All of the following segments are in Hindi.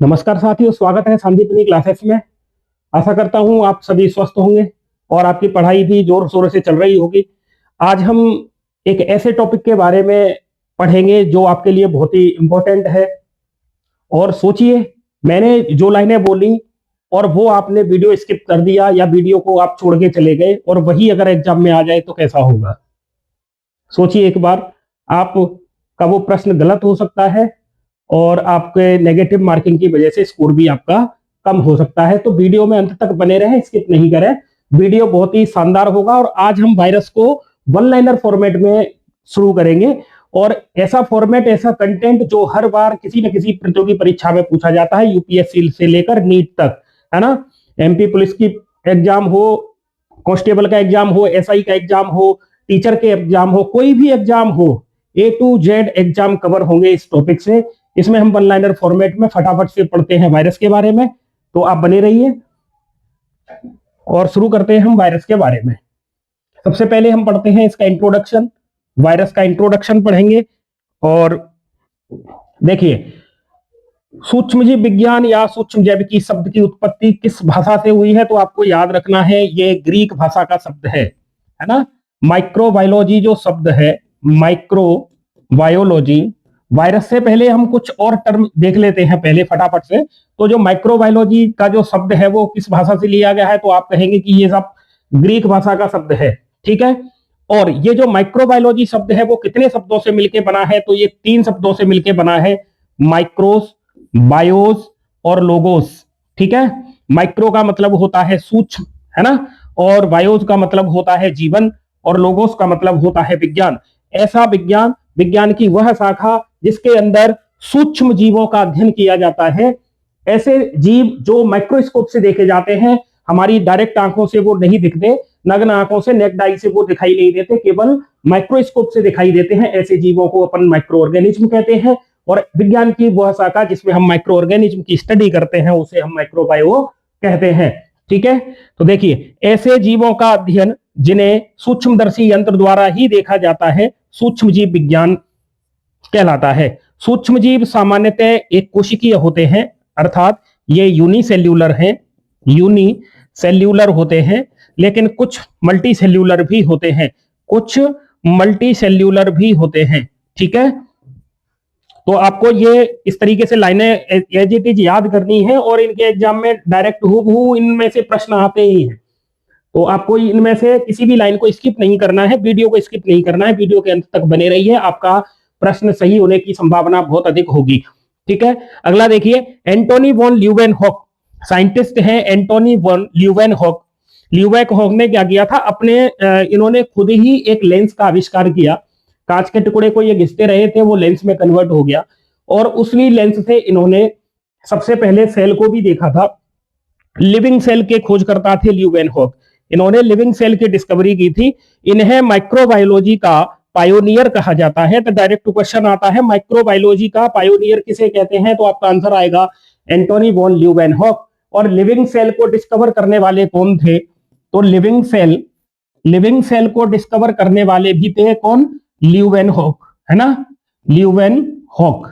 नमस्कार साथियों, स्वागत है संदीपनी क्लासेस में। आशा करता हूं आप सभी स्वस्थ होंगे और आपकी पढ़ाई भी जोर शोर से चल रही होगी। आज हम एक ऐसे टॉपिक के बारे में पढ़ेंगे जो आपके लिए बहुत ही इंपॉर्टेंट है। और सोचिए, मैंने जो लाइनें बोली और वो आपने वीडियो स्किप कर दिया या वीडियो को आप छोड़ के चले गए और वही अगर एग्जाम में आ जाए तो कैसा होगा। सोचिए एक बार, आपका वो प्रश्न गलत हो सकता है और आपके नेगेटिव मार्किंग की वजह से स्कोर भी आपका कम हो सकता है। तो वीडियो में अंत तक बने रहें, स्किप नहीं करें। वीडियो बहुत ही शानदार होगा और आज हम वायरस को वन लाइनर फॉर्मेट में शुरू करेंगे। और ऐसा फॉर्मेट, ऐसा कंटेंट जो हर बार किसी न किसी प्रतियोगी परीक्षा में पूछा जाता है, यूपीएससी से लेकर नीट तक, है ना। एमपी पुलिस की एग्जाम हो, कांस्टेबल का एग्जाम हो, एसआई का एग्जाम हो, टीचर के एग्जाम हो, कोई भी एग्जाम हो, ए टू जेड एग्जाम कवर होंगे इस टॉपिक से। इसमें हम वन लाइनर फॉर्मेट में फटाफट से पढ़ते हैं वायरस के बारे में, तो आप बने रहिए और शुरू करते हैं हम वायरस के बारे में। सबसे पहले हम पढ़ते हैं इसका इंट्रोडक्शन, वायरस का इंट्रोडक्शन पढ़ेंगे। और देखिए, सूक्ष्मजीव विज्ञान या सूक्ष्म जैविकी शब्द की उत्पत्ति किस भाषा से हुई है, तो आपको याद रखना है ये ग्रीक भाषा का शब्द है ना। माइक्रोबायोलॉजी जो शब्द है, माइक्रोबायोलॉजी, वायरस से पहले हम कुछ और टर्म देख लेते हैं पहले फटाफट से। तो जो माइक्रोबायोलॉजी का जो शब्द है वो किस भाषा से लिया गया है, तो आप कहेंगे कि ये सब ग्रीक भाषा का शब्द है, ठीक है। और ये जो माइक्रोबायोलॉजी शब्द है वो कितने शब्दों से मिलकर बना है, तो ये 3 शब्दों से मिलकर बना है, माइक्रोस, बायोस और लोगोस, ठीक है। माइक्रो का मतलब होता है सूक्ष्म, है ना, और बायोस का मतलब होता है जीवन, और लोगोस का मतलब होता है विज्ञान। ऐसा विज्ञान, विज्ञान की वह शाखा जिसके अंदर सूक्ष्म जीवों का अध्ययन किया जाता है। ऐसे जीव जो माइक्रोस्कोप से देखे जाते हैं, हमारी डायरेक्ट आंखों से वो नहीं दिखते, नग्न आंखों से, नेक्ड आई से वो दिखाई नहीं देते, केवल माइक्रोस्कोप से दिखाई देते हैं। ऐसे जीवों को अपन माइक्रो ऑर्गेनिज्म कहते हैं। और विज्ञान की वह शाखा जिसमें हम माइक्रो ऑर्गेनिज्म की स्टडी करते हैं उसे हम माइक्रोबायो कहते हैं, ठीक है। तो देखिए, ऐसे जीवों का अध्ययन जिन्हें सूक्ष्मदर्शी यंत्र द्वारा ही देखा जाता है, सूक्ष्म जीव विज्ञान कहलाता है। सूक्ष्म जीव सामान्यतः एक कोशिकीय होते हैं, अर्थात ये यूनिसेल्यूलर हैं, यूनिसेल्यूलर होते हैं, लेकिन कुछ मल्टी सेल्यूलर भी होते हैं, कुछ मल्टी सेल्यूलर भी होते हैं, ठीक है। तो आपको ये इस तरीके से लाइनें एज इट इज याद करनी है और इनके एग्जाम में डायरेक्ट हूबहू इनमें से प्रश्न आते ही हैं। तो आपको इनमें से किसी भी लाइन को स्किप नहीं करना है, वीडियो को स्किप नहीं करना है, वीडियो के अंत तक बने रहिए, आपका प्रश्न सही होने की संभावना बहुत अधिक होगी, ठीक है। अगला देखिए, एंटोनी वॉन ल्यूवेनहॉक साइंटिस्ट हैं, एंटोनी वॉन ल्यूवेनहॉक। ल्यूवेनहॉक ने क्या किया था, इन्होंने खुद ही एक लेंस का आविष्कार किया। कांच के टुकड़े को ये घिसते रहे थे, वो लेंस में कन्वर्ट हो गया और उसी लेंस से इन्होंने सबसे पहले सेल को भी देखा था। लिविंग सेल के खोजकर्ता थे ल्यूवेनहॉक, इन्होंने लिविंग सेल की डिस्कवरी की थी। इन्हें माइक्रोबायोलॉजी का पायोनियर कहा जाता है। तो डायरेक्ट क्वेश्चन आता है, माइक्रोबायोलॉजी का पायोनियर किसे कहते हैं, तो आपका आंसर आएगा एंटोनी वॉन ल्यूवेनहॉक। और लिविंग सेल को डिस्कवर करने वाले कौन थे, तो लिविंग सेल को डिस्कवर करने वाले भी थे कौन, ल्यूवेनहॉक, है ना, ल्यूवेनहॉक।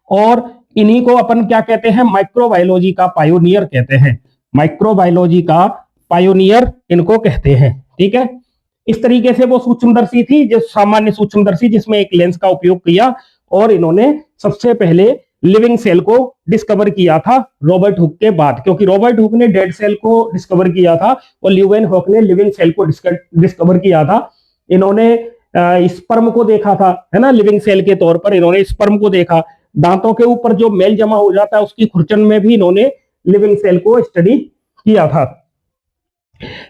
और इन्हीं को अपन क्या कहते हैं, माइक्रोबायोलॉजी का पायोनियर कहते हैं, माइक्रोबायोलॉजी का पायोनियर इनको कहते हैं, ठीक है। इस तरीके से वो सूक्ष्मदर्शी थी, जो सामान्य सूक्ष्मदर्शी जिसमें एक लेंस का उपयोग किया, और इन्होंने सबसे पहले लिविंग सेल को डिस्कवर किया था रॉबर्ट हुक के बाद, क्योंकि रॉबर्ट हुक ने डेड सेल को डिस्कवर किया था और ल्यूवेनहॉक ने लिविंग सेल को डिस्कवर किया था। इन्होंने स्पर्म को देखा था, है ना, लिविंग सेल के तौर पर इन्होंने स्पर्म को देखा। दांतों के ऊपर जो मेल जमा हो जाता है उसकी खुरचन में भी इन्होंने लिविंग सेल को स्टडी किया था।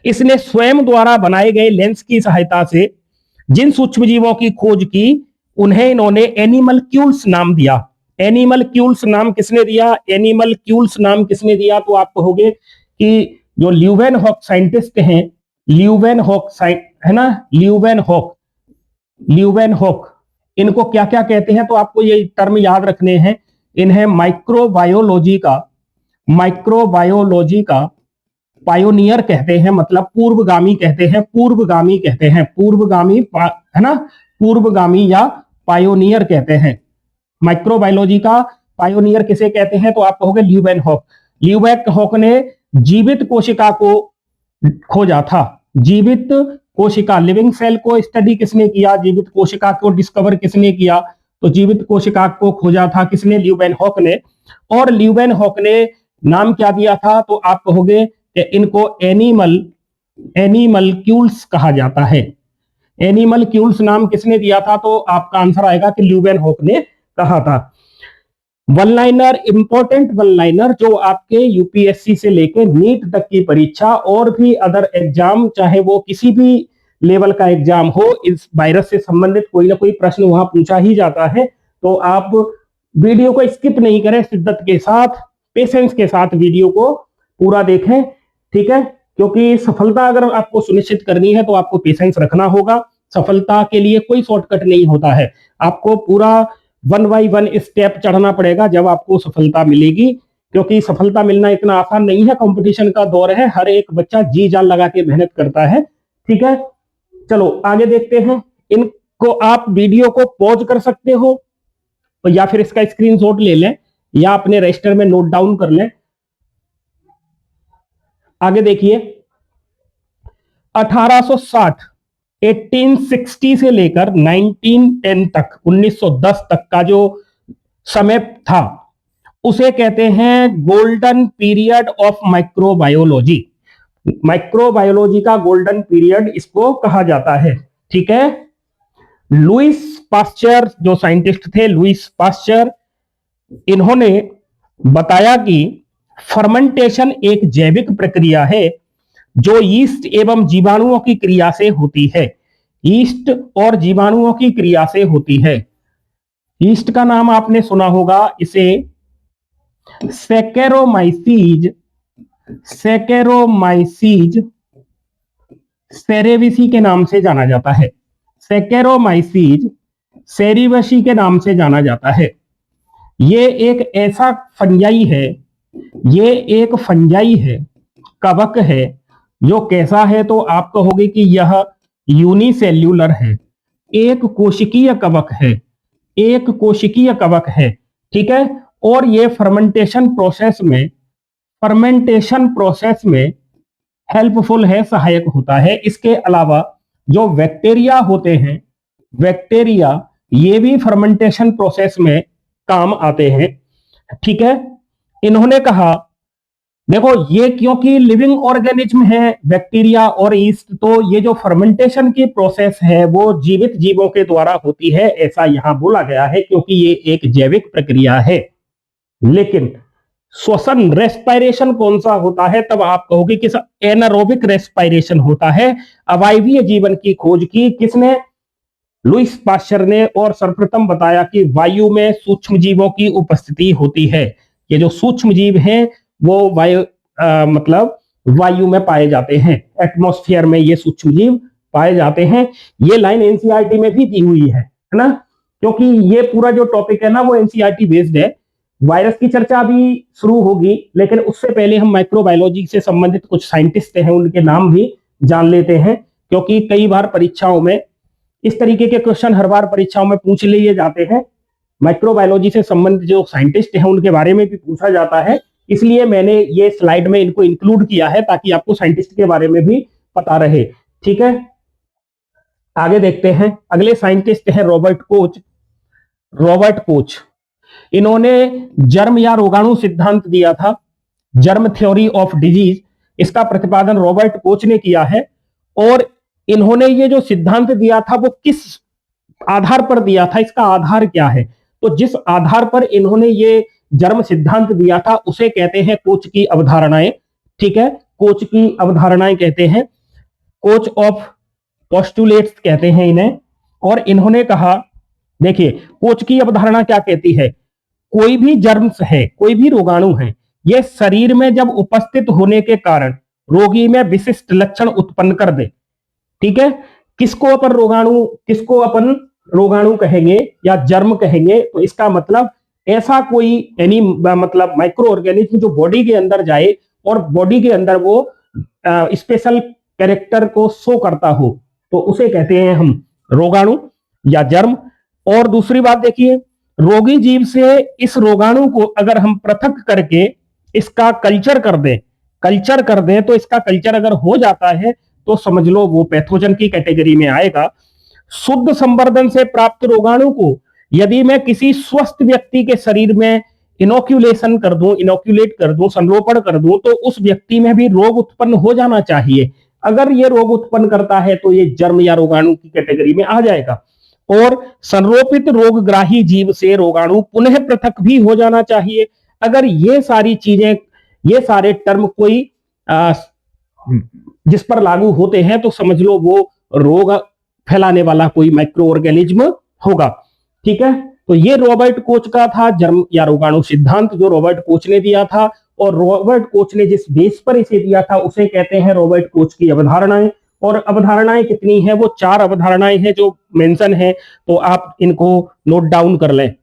इसने स्वयं द्वारा बनाए गए लेंस की सहायता से जिन सूक्ष्मजीवों की खोज की उन्हें इन्होंने एनिमलक्यूल्स नाम दिया। एनिमलक्यूल्स नाम किसने दिया, एनिमलक्यूल्स नाम किसने दिया, तो आप कहोगे कि जो ल्यूवेनहॉक साइंटिस्ट हैं, ल्यूवेनहॉक है ना, ल्यूवेनहॉक इनको क्या क्या कहते हैं, तो आपको ये टर्म याद रखने हैं। इन्हें माइक्रोबायोलॉजी का पायोनियर कहते हैं, मतलब पूर्वगामी कहते हैं, पूर्वगामी कहते हैं, पूर्वगामी, है ना, पूर्वगामी या पायोनियर कहते हैं। माइक्रोबायोलॉजी का पायोनियर किसे कहते हैं? तो आप कहोगे ल्यूवेनहॉक। ल्यूवेनहॉक ने जीवित कोशिका को खोजा था। जीवित कोशिका, लिविंग सेल को स्टडी किसने किया? जीवित कोशिका को डिस्कवर किसने किया? तो जीवित कोशिका को खोजा था किसने? ल्यूवेनहॉक ने। और ल्यूवेनहॉक ने नाम क्या दिया था? तो आप कहोगे कि इनको एनिमलक्यूल्स कहा जाता है। एनिमलक्यूल्स नाम किसने दिया था? तो आपका आंसर आएगा कि ल्यूवेनहॉक ने कहा था। One liner, important one liner जो आपके यूपीएससी से लेके नीट तक की परीक्षा और भी अदर एग्जाम, चाहे वो किसी भी लेवल का एग्जाम हो, इस वायरस से संबंधित कोई ना कोई प्रश्न वहां पूछा ही जाता है। तो आप वीडियो को स्किप नहीं करें, शिद्दत के साथ, पेशेंस के साथ वीडियो को पूरा देखें, ठीक है? क्योंकि सफलता अगर आपको सुनिश्चित करनी है तो आपको पेशेंस रखना होगा। सफलता के लिए कोई शॉर्टकट नहीं होता है, आपको पूरा 1 बाय 1 स्टेप चढ़ना पड़ेगा जब आपको सफलता मिलेगी। क्योंकि सफलता मिलना इतना आसान नहीं है, कंपटीशन का दौर है, हर एक बच्चा जी जान लगा के मेहनत करता है, ठीक है? चलो आगे देखते हैं। इनको आप वीडियो को पॉज कर सकते हो या फिर इसका स्क्रीनशॉट ले लें या अपने रजिस्टर में नोट डाउन कर लें। आगे देखिए, 1860 1860 से लेकर 1910 तक, 1910 तक का जो समय था उसे कहते हैं golden period of microbiology. Microbiology का गोल्डन पीरियड इसको कहा जाता है, ठीक है? लुईस पास्चर जो साइंटिस्ट थे, लुईस पास्चर, इन्होंने बताया कि फर्मेंटेशन एक जैविक प्रक्रिया है जो यीस्ट एवं जीवाणुओं की क्रिया से होती है। यीस्ट और जीवाणुओं की क्रिया से होती है। यीस्ट का नाम आपने सुना होगा, इसे सैकेरोमाइसीज सेरेविसी के नाम से जाना जाता है। सैकेरोमाइसीज सेरेविसी के नाम से जाना जाता है। ये एक ऐसा फंजाई है, ये एक फंजाई है, कवक है, जो कैसा है? तो आप कहोगे कि यह यूनिसेल्यूलर है, एक कोशिकीय कवक है, एक कोशिकीय कवक है, ठीक है? और ये फर्मेंटेशन प्रोसेस में हेल्पफुल है, सहायक होता है। इसके अलावा जो बैक्टीरिया होते हैं, बैक्टीरिया ये भी फर्मेंटेशन प्रोसेस में काम आते हैं, ठीक है? इन्होंने कहा देखो, ये क्योंकि लिविंग ऑर्गेनिज्म है बैक्टीरिया और ईस्ट, तो ये जो फर्मेंटेशन की प्रोसेस है वो जीवित जीवों के द्वारा होती है, ऐसा यहां बोला गया है, क्योंकि ये एक जैविक प्रक्रिया है। लेकिन श्वसन, रेस्पिरेशन कौन सा होता है? तब आप कहोगे कि एनारोबिक रेस्पिरेशन होता है। अवायवीय जीवन की खोज की किसने? लुईस पास्चर ने, और सर्वप्रथम बताया कि वायु में सूक्ष्म जीवों की उपस्थिति होती है। ये जो सूक्ष्म जीव हैं वो मतलब वायु में पाए जाते हैं, एटमॉस्फेयर में ये सूक्ष्म जीव पाए जाते हैं। ये लाइन एनसीईआरटी में भी दी हुई है ना? क्योंकि ये पूरा जो टॉपिक है ना वो एनसीईआरटी बेस्ड है। वायरस की चर्चा अभी शुरू होगी, लेकिन उससे पहले हम माइक्रोबायोलॉजी से संबंधित कुछ साइंटिस्ट हैं उनके नाम भी जान लेते हैं, क्योंकि कई बार परीक्षाओं में इस तरीके के क्वेश्चन हर बार परीक्षाओं में पूछ लिए जाते हैं। माइक्रोबायोलॉजी से संबंधित जो साइंटिस्ट हैं उनके बारे में भी पूछा जाता है, इसलिए मैंने ये स्लाइड में इनको इंक्लूड किया है ताकि आपको साइंटिस्ट के बारे में भी पता रहे, ठीक है? आगे देखते हैं। अगले साइंटिस्ट हैं रॉबर्ट कोच। रॉबर्ट कोच, इन्होंने जर्म या रोगाणु सिद्धांत दिया था, जर्म थ्योरी ऑफ डिजीज। इसका प्रतिपादन रॉबर्ट कोच ने किया है। और इन्होंने ये जो सिद्धांत दिया था वो किस आधार पर दिया था? इसका आधार क्या है? तो जिस आधार पर इन्होंने ये जर्म सिद्धांत दिया था उसे कहते हैं कोच की अवधारणाएं, ठीक है? कोच की अवधारणाएं कहते हैं, कोच ऑफ पोस्टुलेट्स कहते हैं इन्हें। और इन्होंने कहा, देखिए कोच की अवधारणा क्या कहती है? कोई भी जर्म्स है, कोई भी रोगाणु है, ये शरीर में जब उपस्थित होने के कारण रोगी में विशिष्ट लक्षण उत्पन्न कर दे, ठीक है? किसको अपन रोगाणु कहेंगे या जर्म कहेंगे? तो इसका मतलब ऐसा कोई मतलब माइक्रो ऑर्गेनिज्म जो बॉडी के अंदर जाए और बॉडी के अंदर वो स्पेशल कैरेक्टर को शो करता हो, तो उसे कहते हैं हम रोगाणु या जर्म। और दूसरी बात देखिए, रोगी जीव से इस रोगाणु को अगर हम पृथक करके इसका कल्चर कर दें तो इसका कल्चर अगर हो जाता है तो समझ लो वो पैथोजन की कैटेगरी में आएगा। शुद्ध संवर्धन से प्राप्त रोगाणु को यदि मैं किसी स्वस्थ व्यक्ति के शरीर में इनोक्यूलेट कर दूं, संरोपण कर दूं, तो उस व्यक्ति में भी रोग उत्पन्न हो जाना चाहिए। अगर ये रोग उत्पन्न करता है तो ये जर्म या रोगाणु की कैटेगरी में आ जाएगा। और संरोपित रोगग्राही जीव से रोगाणु पुनः पृथक भी हो जाना चाहिए। अगर ये सारी चीजें, ये सारे टर्म कोई जिस पर लागू होते हैं तो समझ लो वो रोग फैलाने वाला कोई माइक्रो ऑर्गेनिज्म होगा। ठीक है, तो ये रॉबर्ट कोच का था जर्म या रोगाणु सिद्धांत, जो रॉबर्ट कोच ने दिया था। और रॉबर्ट कोच ने जिस बेस पर इसे दिया था उसे कहते हैं रॉबर्ट कोच की अवधारणाएं। और अवधारणाएं कितनी हैं? वो 4 अवधारणाएं हैं जो मेंशन है, तो आप इनको नोट डाउन कर लें।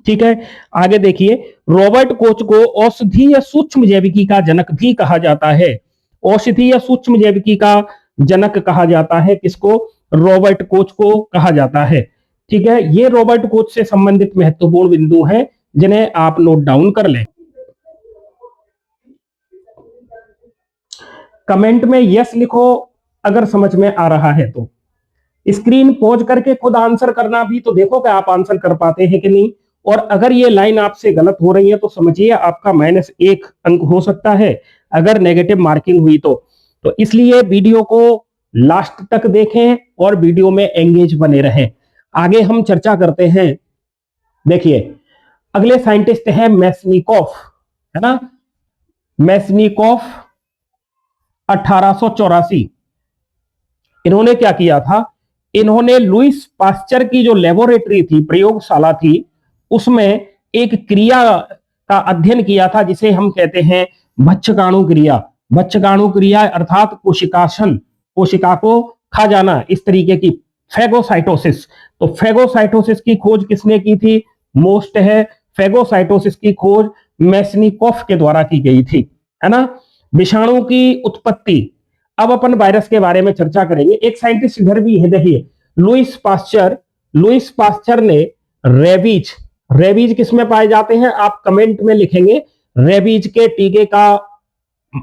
ठीक है, आगे देखिए, रॉबर्ट कोच को औषधीय सूक्ष्म जैविकी का जनक भी कहा जाता है। औषधीय सूक्ष्म जैविकी का जनक कहा जाता है किसको? रॉबर्ट कोच को कहा जाता है। ठीक है, ये रॉबर्ट कोच से संबंधित महत्वपूर्ण बिंदु हैं जिन्हें आप नोट डाउन कर लें। कमेंट में यस लिखो अगर समझ में आ रहा है तो। स्क्रीन पॉज करके खुद आंसर करना भी, तो देखो कि आप आंसर कर पाते हैं कि नहीं। और अगर ये लाइन आपसे गलत हो रही है तो समझिए आपका -1 अंक हो सकता है अगर नेगेटिव मार्किंग हुई तो इसलिए वीडियो को लास्ट तक देखें और वीडियो में एंगेज बने रहें। आगे हम चर्चा करते हैं। देखिए, अगले साइंटिस्ट हैं मेसनिकोफ, है ना। मेसनिकोफ 1884। इन्होंने क्या किया था? इन्होंने लुईस पास्चर की जो लेबोरेटरी थी, प्रयोगशाला थी, उसमें एक क्रिया का अध्ययन किया था जिसे हम कहते हैं भक्षकाणु क्रिया। भक्षकाणु क्रिया अर्थात कोशिकाशन, कोशिका को खा जाना, इस तरीके की फेगोसाइटोसिस। तो फेगोसाइटोसिस की खोज किसने की थी? मोस्ट है, फेगोसाइटोसिस की खोज मेसनिकोफ के द्वारा की गई थी, है ना। विषाणु की उत्पत्ति, अब अपन वायरस के बारे में चर्चा करेंगे। एक साइंटिस्ट इधर भी है, देखिए, लुईस पास्चर ने रेबीज किसमें पाए जाते हैं? आप कमेंट में लिखेंगे। रेबीज के टीके का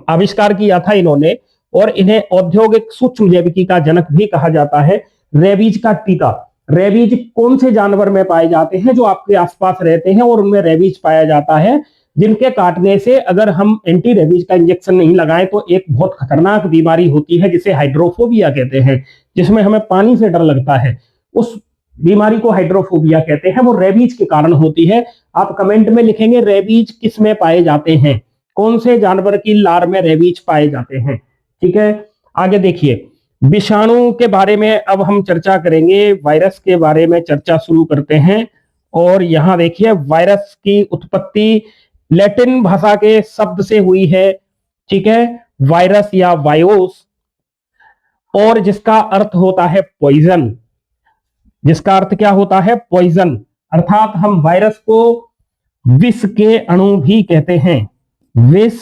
आविष्कार किया था इन्होंने, और इन्हें औद्योगिक सूक्ष्म जैविकी का जनक भी कहा जाता है। रेबीज का टीका, रेबीज कौन से जानवर में पाए जाते हैं? जो आपके आसपास रहते हैं और उनमें रेबीज पाया जाता है, जिनके काटने से अगर हम एंटी रेबीज का इंजेक्शन नहीं लगाएं तो एक बहुत खतरनाक बीमारी होती है जिसे हाइड्रोफोबिया कहते हैं, जिसमें हमें पानी से डर लगता है। उस बीमारी को हाइड्रोफोबिया कहते हैं, वो रेबीज के कारण होती है। आप कमेंट में लिखेंगे रेबीज किस में पाए जाते हैं, कौन से जानवर की लार में रेबीज पाए जाते हैं। ठीक है, आगे देखिए, विषाणु के बारे में अब हम चर्चा करेंगे। वायरस के बारे में चर्चा शुरू करते हैं। और यहां देखिए, वायरस की उत्पत्ति लैटिन भाषा के शब्द से हुई है। ठीक है, वायरस या वायोस, और जिसका अर्थ होता है पॉइजन। जिसका अर्थ क्या होता है? पॉइजन। अर्थात हम वायरस को विष के अणु भी कहते हैं, विष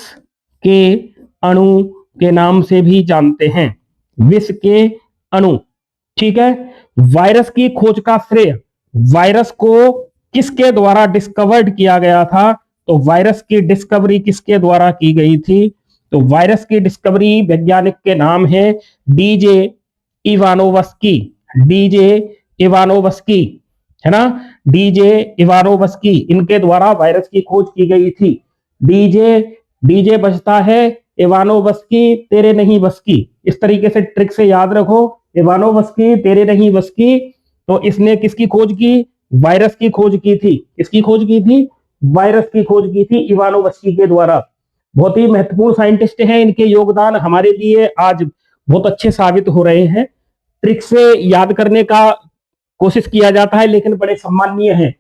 के अणु के नाम से भी जानते हैं, विष के अणु। ठीक है, वायरस की खोज का श्रेय वायरस को किसके द्वारा डिस्कवर्ड किया गया था? तो वायरस की डिस्कवरी किसके द्वारा की गई थी? तो वायरस की डिस्कवरी वैज्ञानिक के नाम है डीजे इवानोवस्की। डीजे इवानोवस्की, है ना, डीजे इवानोवस्की, इनके द्वारा वायरस की खोज की गई थी। डीजे बजता है, इवानोवस्की तेरे नहीं बस की। इस तरीके से ट्रिक से याद रखो, इवानोवस्की तेरे नहीं बस की। तो इसने किसकी खोज की? वायरस की खोज की थी। किसकी खोज की थी? वायरस की खोज की थी इवानोवस्की के द्वारा। बहुत ही महत्वपूर्ण साइंटिस्ट हैं, इनके योगदान हमारे लिए आज बहुत अच्छे साबित हो रहे हैं। ट्रिक से याद करने का कोशिश किया जाता है लेकिन बड़े सम्माननीय हैं,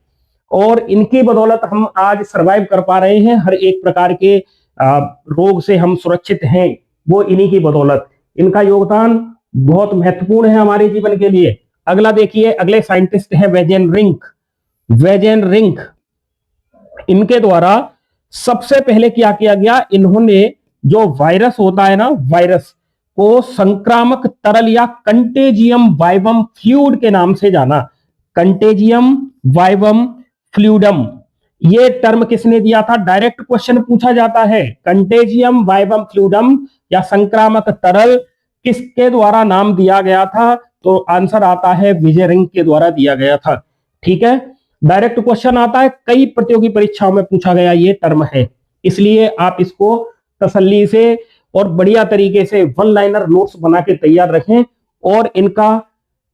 और इनकी बदौलत हम आज सरवाइव कर पा रहे हैं। हर एक प्रकार के रोग से हम सुरक्षित हैं, वो इन्हीं की बदौलत। इनका योगदान बहुत महत्वपूर्ण है हमारे जीवन के लिए। अगला देखिए, अगले साइंटिस्ट हैं वेजेन रिंक। इनके द्वारा सबसे पहले क्या किया गया? इन्होंने जो वायरस होता है ना, वायरस को संक्रामक तरल या कंटेजियम वाइवम फ्लूइड के नाम से जाना। Contagium vivum fluidum. ये टर्म किसने दिया था? डायरेक्ट क्वेश्चन पूछा जाता है, कंटेजियम वाइवम फ्लूइडम या संक्रामक तरल किसके द्वारा नाम दिया गया था? तो आंसर आता है विजय रिंग के द्वारा दिया गया था। ठीक है, डायरेक्ट क्वेश्चन आता है, कई प्रतियोगी परीक्षाओं में पूछा गया ये टर्म है, इसलिए आप इसको तसल्ली से और बढ़िया तरीके से वन लाइनर नोट्स बना के तैयार रखें। और इनका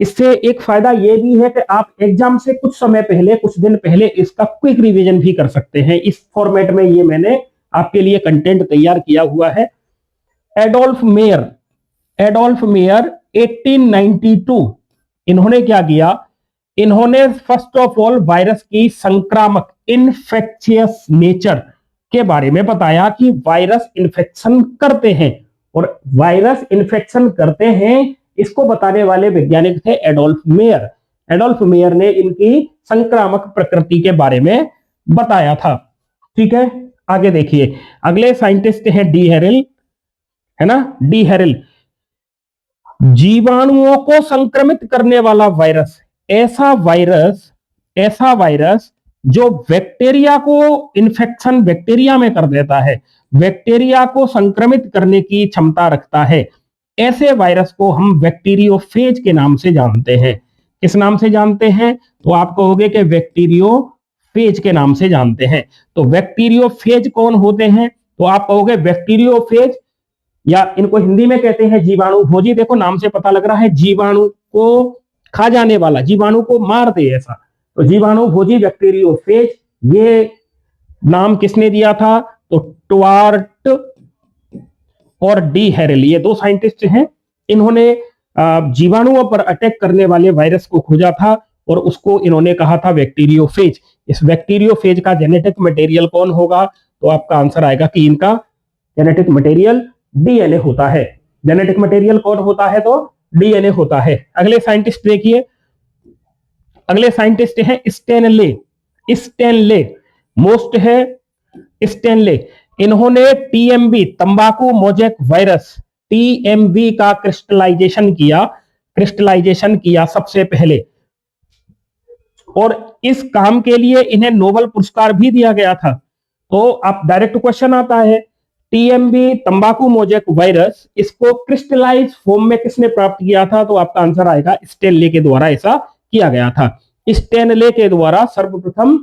इससे एक फायदा ये भी है कि आप एग्जाम से कुछ समय पहले, कुछ दिन पहले इसका क्विक रिवीजन भी कर सकते हैं। इस फॉर्मेट में ये मैंने आपके लिए कंटेंट तैयार किया हुआ है। एडोल्फ मेयर 1892 इन्होंने क्या किया? इन्होंने फर्स्ट ऑफ ऑल वायरस की संक्रामक इन्फेक्शियस नेचर के बारे में बताया कि वायरस इन्फेक्शन करते हैं, और वायरस इन्फेक्शन करते हैं इसको बताने वाले वैज्ञानिक थे एडोल्फ मेयर। एडोल्फ मेयर ने इनकी संक्रामक प्रकृति के बारे में बताया था। ठीक है, आगे देखिए, अगले साइंटिस्ट हैं डी हेरिल, है ना, डी हेरिल। जीवाणुओं को संक्रमित करने वाला वायरस, ऐसा वायरस जो बैक्टीरिया को इन्फेक्शन बैक्टीरिया में कर देता है, बैक्टीरिया को संक्रमित करने की क्षमता रखता है, ऐसे वायरस को हम बैक्टीरियोफेज के नाम से जानते हैं। किस नाम से जानते हैं? तो आप कहोगे कि बैक्टीरियोफेज के नाम से जानते हैं। तो बैक्टीरियोफेज कौन होते हैं? तो आप कहोगे बैक्टीरियोफेज, या इनको हिंदी में कहते हैं जीवाणु भोजी। देखो नाम से पता लग रहा है, जीवाणु को खा जाने वाला, जीवाणु को मार दे ऐसा, तो जीवाणु भोजी बैक्टीरियोफेज। ये नाम किसने दिया था? तो ट्वार्ट और डी हेरिल, ये दो साइंटिस्ट हैं। इन्होंने जीवाणुओं पर अटैक करने वाले वायरस को खोजा था और उसको इन्होंने कहा था बैक्टीरियोफेज। इस बैक्टीरियोफेज का जेनेटिक मटेरियल कौन होगा? तो आपका आंसर आएगा कि इनका जेनेटिक मटेरियल डीएनए होता है। जेनेटिक मटेरियल कौन होता है? तो डीएनए होता है। अगले साइंटिस्ट देखिए, अगले साइंटिस्ट हैं स्टेनले, मोस्ट है स्टेनले। इन्होंने टीएमबी तंबाकू मोजेक वायरस, टीएमबी का क्रिस्टलाइजेशन किया सबसे पहले, और इस काम के लिए इन्हें नोबेल पुरस्कार भी दिया गया था। तो आप डायरेक्ट क्वेश्चन आता है, टीएमबी तंबाकू मोजेक वायरस, इसको क्रिस्टलाइज फॉर्म में किसने प्राप्त किया था? तो आपका आंसर आएगा स्टेनले के द्वारा ऐसा किया गया था। स्टेनले के द्वारा सर्वप्रथम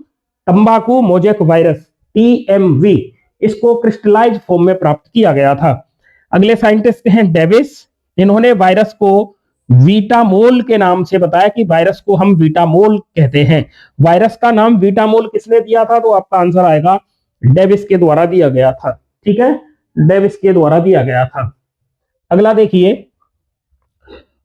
तंबाकू मोजेक वायरस टीएमवी, इसको क्रिस्टलाइज फॉर्म में प्राप्त किया गया था। अगले साइंटिस्ट हैं डेविस। इन्होंने वायरस को वीटामोल के नाम से बताया कि वायरस को हम वीटामोल कहते हैं। वायरस का नाम वीटामोल किसने दिया था? तो आपका आंसर आएगा डेविस के द्वारा दिया गया था। ठीक है, डेविस के द्वारा दिया गया था। अगला देखिए,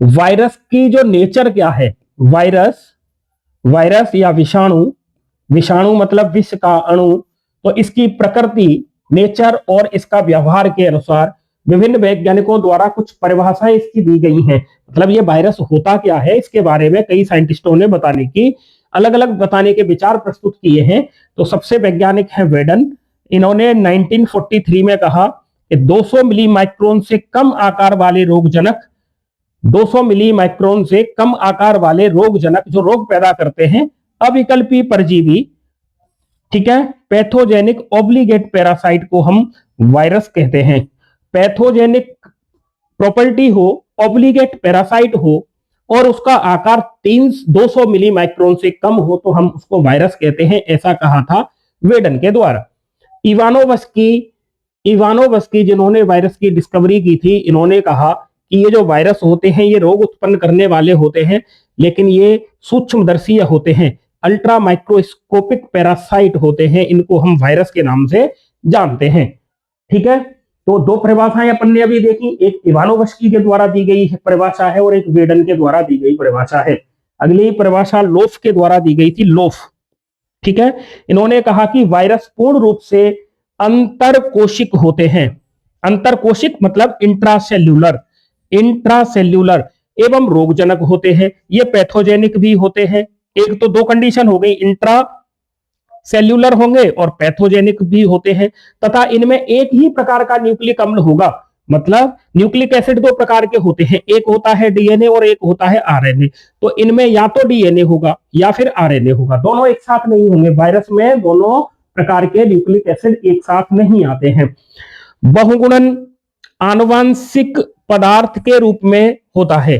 वायरस की जो नेचर क्या है? वायरस या विषाणु मतलब विष का अणु, तो इसकी प्रकृति, नेचर और इसका व्यवहार के अनुसार विभिन्न वैज्ञानिकों द्वारा कुछ परिभाषाएं इसकी दी गई हैं। मतलब ये वायरस होता क्या है, इसके बारे में कई साइंटिस्टों ने अलग अलग बताने के विचार प्रस्तुत किए हैं। तो सबसे वैज्ञानिक है वेडन। इन्होंने 1943 में कहा कि 200 मिली माइक्रोन से कम आकार वाले रोगजनक, 200 मिली माइक्रोन से कम आकार वाले रोगजनक जो रोग पैदा करते हैं, अविकल्पी परजीवी, ठीक है, पैथोजेनिक ऑब्लिगेट पैरासाइट को हम वायरस कहते हैं। पैथोजेनिक प्रॉपर्टी हो, ऑब्लिगेट पैरासाइट हो और उसका आकार 200 मिली माइक्रोन से कम हो तो हम उसको वायरस कहते हैं, ऐसा कहा था वेडन के द्वारा। इवानोवस्की जिन्होंने वायरस की डिस्कवरी की थी, इन्होंने कहा कि ये जो वायरस होते हैं ये रोग उत्पन्न करने वाले होते हैं, लेकिन ये सूक्ष्मदर्शी होते हैं, अल्ट्रा माइक्रोस्कोपिक पैरासाइट होते हैं, इनको हम वायरस के नाम से जानते हैं। ठीक है, तो दो परिभाषाएं अपन ने अभी देखी, एक इवानोवस्की के द्वारा दी गई परिभाषा है और एक वेडन के द्वारा दी गई परिभाषा है। अगली परिभाषा लोफ के द्वारा दी गई थी, लोफ। ठीक है, इन्होंने कहा कि वायरस पूर्ण रूप से अंतरकोशिक होते हैं। अंतरकोशिक मतलब इंट्रासेल्यूलर एवं रोगजनक होते हैं। ये पैथोजेनिक भी होते हैं। एक तो दो कंडीशन हो गई, इंट्रा सेल्यूलर होंगे और पैथोजेनिक भी होते हैं, तथा इनमें एक ही प्रकार का न्यूक्लिक अम्ल होगा। मतलब न्यूक्लिक एसिड दो प्रकार के होते हैं, एक होता है डीएनए और एक होता है आरएनए। तो इनमें या तो डीएनए होगा या फिर आरएनए होगा, दोनों एक साथ नहीं होंगे। वायरस में दोनों प्रकार के न्यूक्लिक एसिड एक साथ नहीं आते हैं। बहुगुणन आनुवांशिक पदार्थ के रूप में होता है,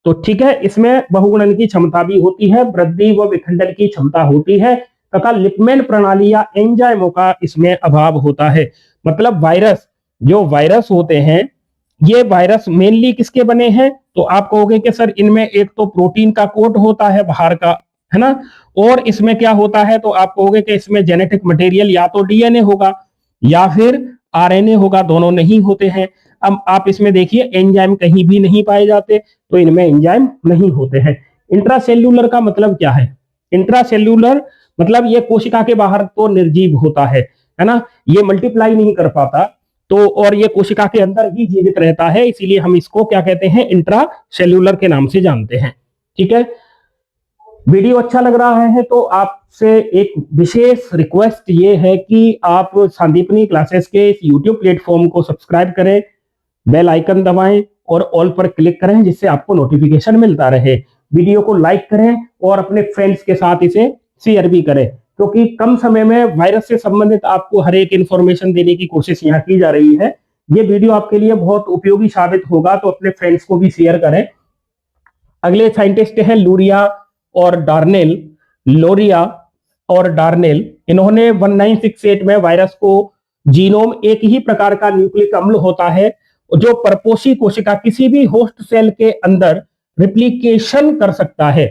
तो ठीक है, इसमें बहुगुणन की क्षमता भी होती है, वृद्धि व विखंडन की क्षमता होती है, तथा लिपमेन प्रणाली या एंजाइमों का इसमें अभाव होता है। मतलब वायरस, जो वायरस होते हैं, ये वायरस मेनली किसके बने हैं? तो आप कहोगे कि सर इनमें एक तो प्रोटीन का कोट होता है बाहर का, है ना, और इसमें क्या होता है? तो आप कहोगे कि इसमें जेनेटिक मटेरियल या तो डीएनए होगा या फिर आरएनए होगा, दोनों नहीं होते हैं। अब आप इसमें देखिए एंजाइम कहीं भी नहीं पाए जाते, तो इनमें एंजाइम नहीं होते हैं। इंट्रासेल्यूलर का मतलब क्या है? इंट्रासेल्यूलर मतलब ये कोशिका के बाहर तो निर्जीव होता है ना, ये मल्टीप्लाई नहीं कर पाता, तो और ये कोशिका के अंदर ही जीवित रहता है, इसीलिए हम इसको क्या कहते हैं? इंट्रासेल्यूलर के नाम से जानते हैं। ठीक है, वीडियो अच्छा लग रहा है तो आपसे एक विशेष रिक्वेस्ट ये है कि आप संदीपनी क्लासेस के इस यूट्यूब प्लेटफॉर्म को सब्सक्राइब करें, बेल आइकन दबाएं और ऑल पर क्लिक करें, जिससे आपको नोटिफिकेशन मिलता रहे। वीडियो को लाइक करें और अपने फ्रेंड्स के साथ इसे शेयर भी करें, क्योंकि कम समय में वायरस से संबंधित आपको हर एक इंफॉर्मेशन देने की कोशिश यहाँ की जा रही है। ये वीडियो आपके लिए बहुत उपयोगी साबित होगा, तो अपने फ्रेंड्स को भी शेयर करें। अगले साइंटिस्ट हैं लोरिया और डार्नेल। इन्होंने 1968 में वायरस को जीनोम, एक ही प्रकार का न्यूक्लिक अम्ल होता है जो परपोषी कोशिका किसी भी होस्ट सेल के अंदर रिप्लिकेशन कर सकता है,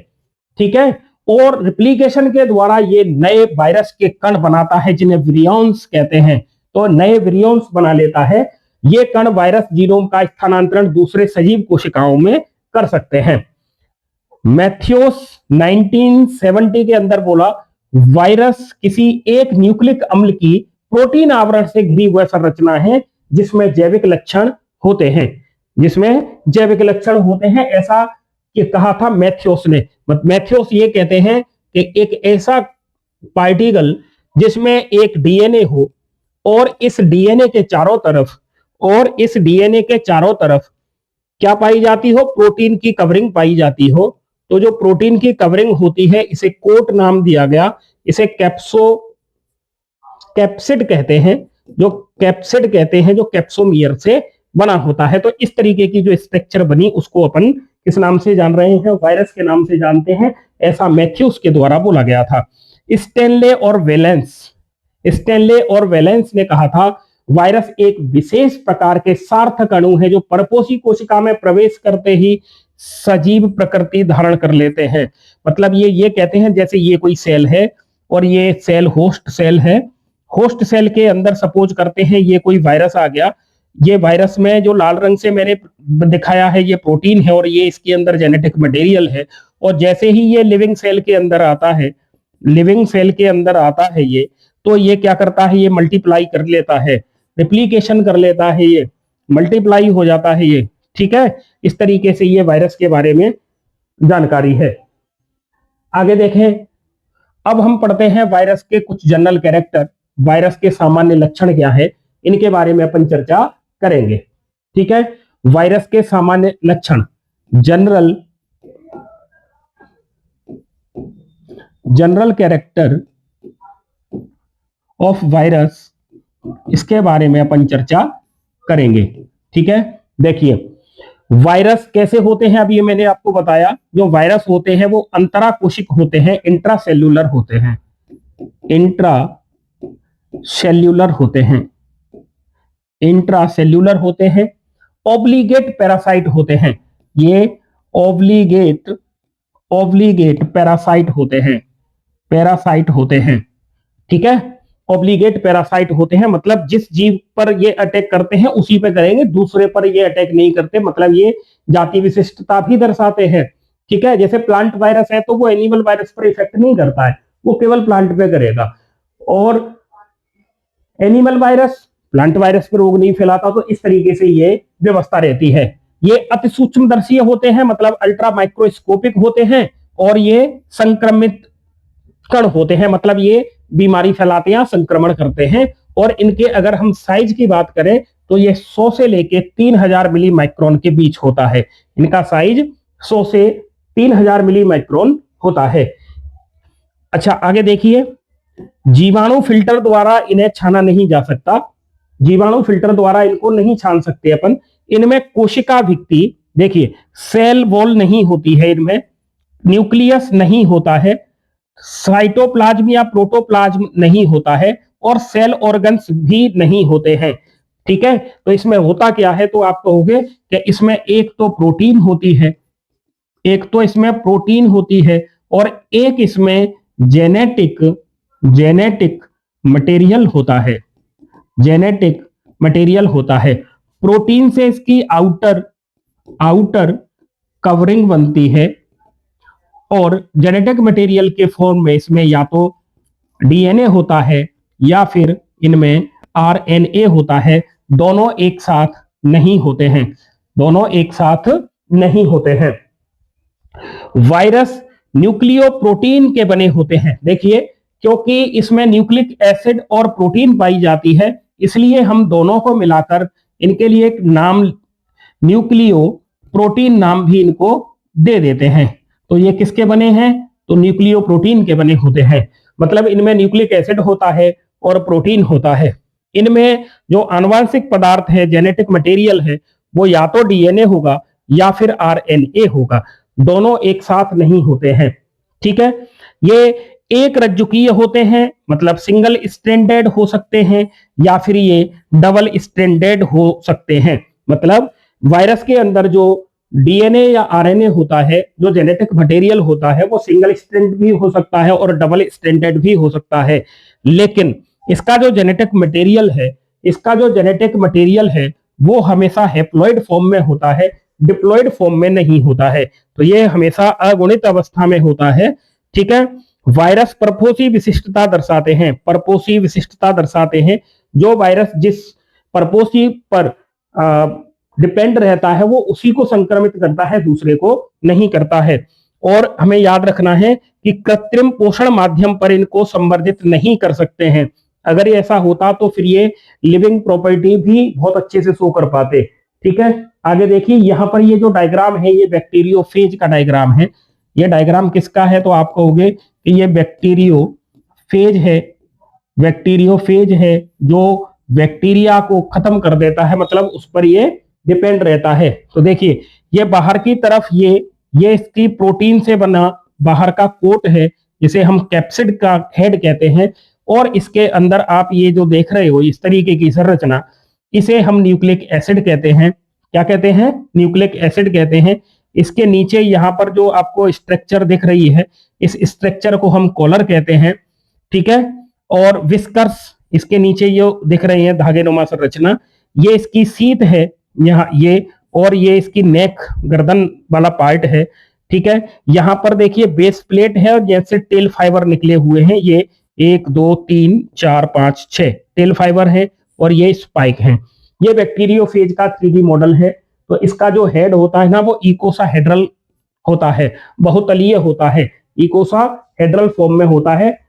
ठीक है, और रिप्लिकेशन के द्वारा ये नए वायरस के कण बनाता है जिन्हें विरियॉन्स कहते हैं। तो नए विरियॉन्स बना लेता है। ये कण वायरस जीनोम का स्थानांतरण दूसरे सजीव कोशिकाओं में कर सकते हैं। मैथ्यूस 1970 के अंदर बोला, वायरस किसी एक न्यूक्लिक अम्ल की प्रोटीन आवरण से घिरी हुई संरचना है जिसमें जैविक लक्षण होते हैं, ऐसा कि कहा था मैथ्यूस ने। मैथ्यूस ये कहते हैं कि एक ऐसा पार्टिकल जिसमें एक डीएनए हो और इस डीएनए के चारों तरफ क्या पाई जाती हो? प्रोटीन की कवरिंग पाई जाती हो। तो जो प्रोटीन की कवरिंग होती है इसे कोट नाम दिया गया, इसे कैप्सिड कहते हैं, जो कैप्सोमियर से बना होता है। तो इस तरीके की जो स्ट्रक्चर बनी उसको अपन किस नाम से जान रहे हैं? वायरस के नाम से जानते हैं, ऐसा मैथ्यूस के द्वारा बोला गया था। स्टेनले और वेलेंस ने कहा था, वायरस एक विशेष प्रकार के सार्थक अणु है जो परपोषी कोशिका में प्रवेश करते ही सजीव प्रकृति धारण कर लेते हैं। मतलब ये कहते हैं जैसे ये कोई सेल है और ये सेल होस्ट सेल है, होस्ट सेल के अंदर सपोज करते हैं ये कोई वायरस आ गया। ये वायरस में जो लाल रंग से मैंने दिखाया है ये प्रोटीन है और ये इसके अंदर जेनेटिक मटेरियल है, और जैसे ही ये लिविंग सेल के अंदर आता है ये, तो ये क्या करता है? ये मल्टीप्लाई कर लेता है, रिप्लिकेशन कर लेता है, ये मल्टीप्लाई हो जाता है ये, ठीक है। इस तरीके से ये वायरस के बारे में जानकारी है। आगे देखें, अब हम पढ़ते हैं वायरस के कुछ जनरल कैरेक्टर, वायरस के सामान्य लक्षण क्या है, इनके बारे में अपन चर्चा करेंगे, ठीक है। वायरस के सामान्य लक्षण, जनरल कैरेक्टर ऑफ वायरस, इसके बारे में अपन चर्चा करेंगे, ठीक है। देखिए वायरस कैसे होते हैं, अभी मैंने आपको बताया, जो वायरस होते हैं वो अंतराकोशिक होते हैं, इंट्रासेल्यूलर होते हैं, ऑब्लिगेट पैरासाइट होते हैं, ये ऑब्लिगेट पैरासाइट होते हैं, ठीक है। ऑब्लिगेट पैरासाइट होते हैं मतलब जिस जीव पर ये अटैक करते हैं उसी पे करेंगे, दूसरे पर ये अटैक नहीं करते, मतलब ये जाति विशिष्टता भी दर्शाते हैं, ठीक है। जैसे प्लांट वायरस है तो वो एनिमल वायरस पर इफेक्ट नहीं करता है, वो केवल प्लांट पे करेगा, और एनिमल वायरस प्लांट वायरस पर रोग नहीं फैलाता। तो इस तरीके से ये व्यवस्था रहती है। ये अति सूक्ष्मदर्शीय होते हैं, मतलब अल्ट्रा माइक्रोस्कोपिक होते हैं, और ये संक्रमित कण होते हैं, मतलब ये बीमारी फैलाते हैं, संक्रमण करते हैं। और इनके अगर हम साइज की बात करें तो ये 100 से लेके 3000 मिली माइक्रोन के बीच होता है। इनका साइज 100 से 3000 मिली माइक्रोन होता है। अच्छा आगे देखिए, जीवाणु फिल्टर द्वारा इन्हें छाना नहीं जा सकता। जीवाणु फिल्टर द्वारा इनको नहीं छान सकते अपन। इनमें कोशिका भित्ति, देखिए सेल वॉल नहीं होती है, इनमें न्यूक्लियस नहीं होता है, साइटोप्लाज्म या प्रोटोप्लाज्म नहीं होता है, और सेल ऑर्गन्स भी नहीं होते हैं। ठीक है, तो इसमें होता क्या है, तो आप कहोगे कि इसमें एक तो प्रोटीन होती है, एक तो इसमें प्रोटीन होती है, और एक इसमें जेनेटिक मटेरियल होता है। जेनेटिक मटेरियल होता है। प्रोटीन से इसकी आउटर कवरिंग बनती है, और जेनेटिक मटेरियल के फॉर्म में इसमें या तो डीएनए होता है या फिर इनमें आरएनए होता है। दोनों एक साथ नहीं होते हैं, दोनों एक साथ नहीं होते हैं। वायरस न्यूक्लियो प्रोटीन के बने होते हैं। देखिए, क्योंकि इसमें न्यूक्लिक एसिड और प्रोटीन पाई जाती है, इसलिए हम दोनों को मिलाकर इनके लिए एक नाम न्यूक्लियो प्रोटीन नाम भी इनको दे देते हैं। तो ये किसके बने हैं, तो न्यूक्लियो प्रोटीन के बने होते हैं। मतलब इनमें न्यूक्लिक एसिड होता है और प्रोटीन होता है। इनमें जो आनुवंशिक पदार्थ है, जेनेटिक मटेरियल है, वो या तो डीएनए होगा या फिर आरएनए होगा। दोनों एक साथ नहीं होते हैं। ठीक है, ये एक रज्जुकीय होते हैं, मतलब सिंगल स्ट्रैंडेड हो सकते हैं, या फिर ये डबल स्ट्रैंडेड हो सकते हैं। मतलब वायरस के अंदर जो डीएनए या आरएनए होता है, जो जेनेटिक मटेरियल होता है, वो सिंगल स्ट्रैंड भी हो सकता है और डबल स्ट्रैंडेड भी हो सकता है। लेकिन इसका जो जेनेटिक मटेरियल है वो हमेशा हैप्लॉइड फॉर्म में होता है, डिप्लॉइड फॉर्म में नहीं होता है। तो ये हमेशा अगुणित अवस्था में होता है। ठीक है, वायरस परपोषी विशिष्टता दर्शाते हैं। परपोषी विशिष्टता दर्शाते हैं। जो वायरस जिस परपोषी पर डिपेंड रहता है वो उसी को संक्रमित करता है, दूसरे को नहीं करता है। और हमें याद रखना है कि कृत्रिम पोषण माध्यम पर इनको संवर्धित नहीं कर सकते हैं। अगर ये ऐसा होता तो फिर ये लिविंग प्रॉपर्टी भी बहुत अच्छे से शो कर पाते। ठीक है, आगे देखिए, यहाँ पर ये जो डायग्राम है ये बैक्टीरियोफेज का डायग्राम है। ये डायग्राम किसका है, तो आप कहोगे कि ये बैक्टीरियोफेज है। बैक्टीरियोफेज है जो बैक्टीरिया को खत्म कर देता है, मतलब उस पर ये डिपेंड रहता है। तो देखिए, ये बाहर की तरफ ये इसकी प्रोटीन से बना बाहर का कोट है, जिसे हम कैप्सिड का हेड कहते हैं। और इसके अंदर आप ये जो देख रहे हो इस तरीके की संरचना, इसे हम न्यूक्लिक एसिड कहते हैं। क्या कहते हैं, न्यूक्लिक एसिड कहते हैं। इसके नीचे यहाँ पर जो आपको स्ट्रक्चर दिख रही है, इस स्ट्रक्चर को हम कॉलर कहते हैं। ठीक है, और विस्कर्स इसके नीचे ये दिख रही है धागेनुमा संरचना, ये इसकी सीट है यहाँ ये, और ये इसकी नेक गर्दन वाला पार्ट है। ठीक है, यहाँ पर देखिए बेस प्लेट है, और जैसे टेल फाइबर निकले हुए हैं, ये 1 2 3 4 5 6 टेल फाइबर है, और ये स्पाइक है। ये बैक्टीरियोफेज का 3D मॉडल है। तो इसका जो हेड होता है ना, वो इकोसाहेड्रल होता है, बहुतलीय होता है, इकोसाहेड्रल फॉर्म में होता है।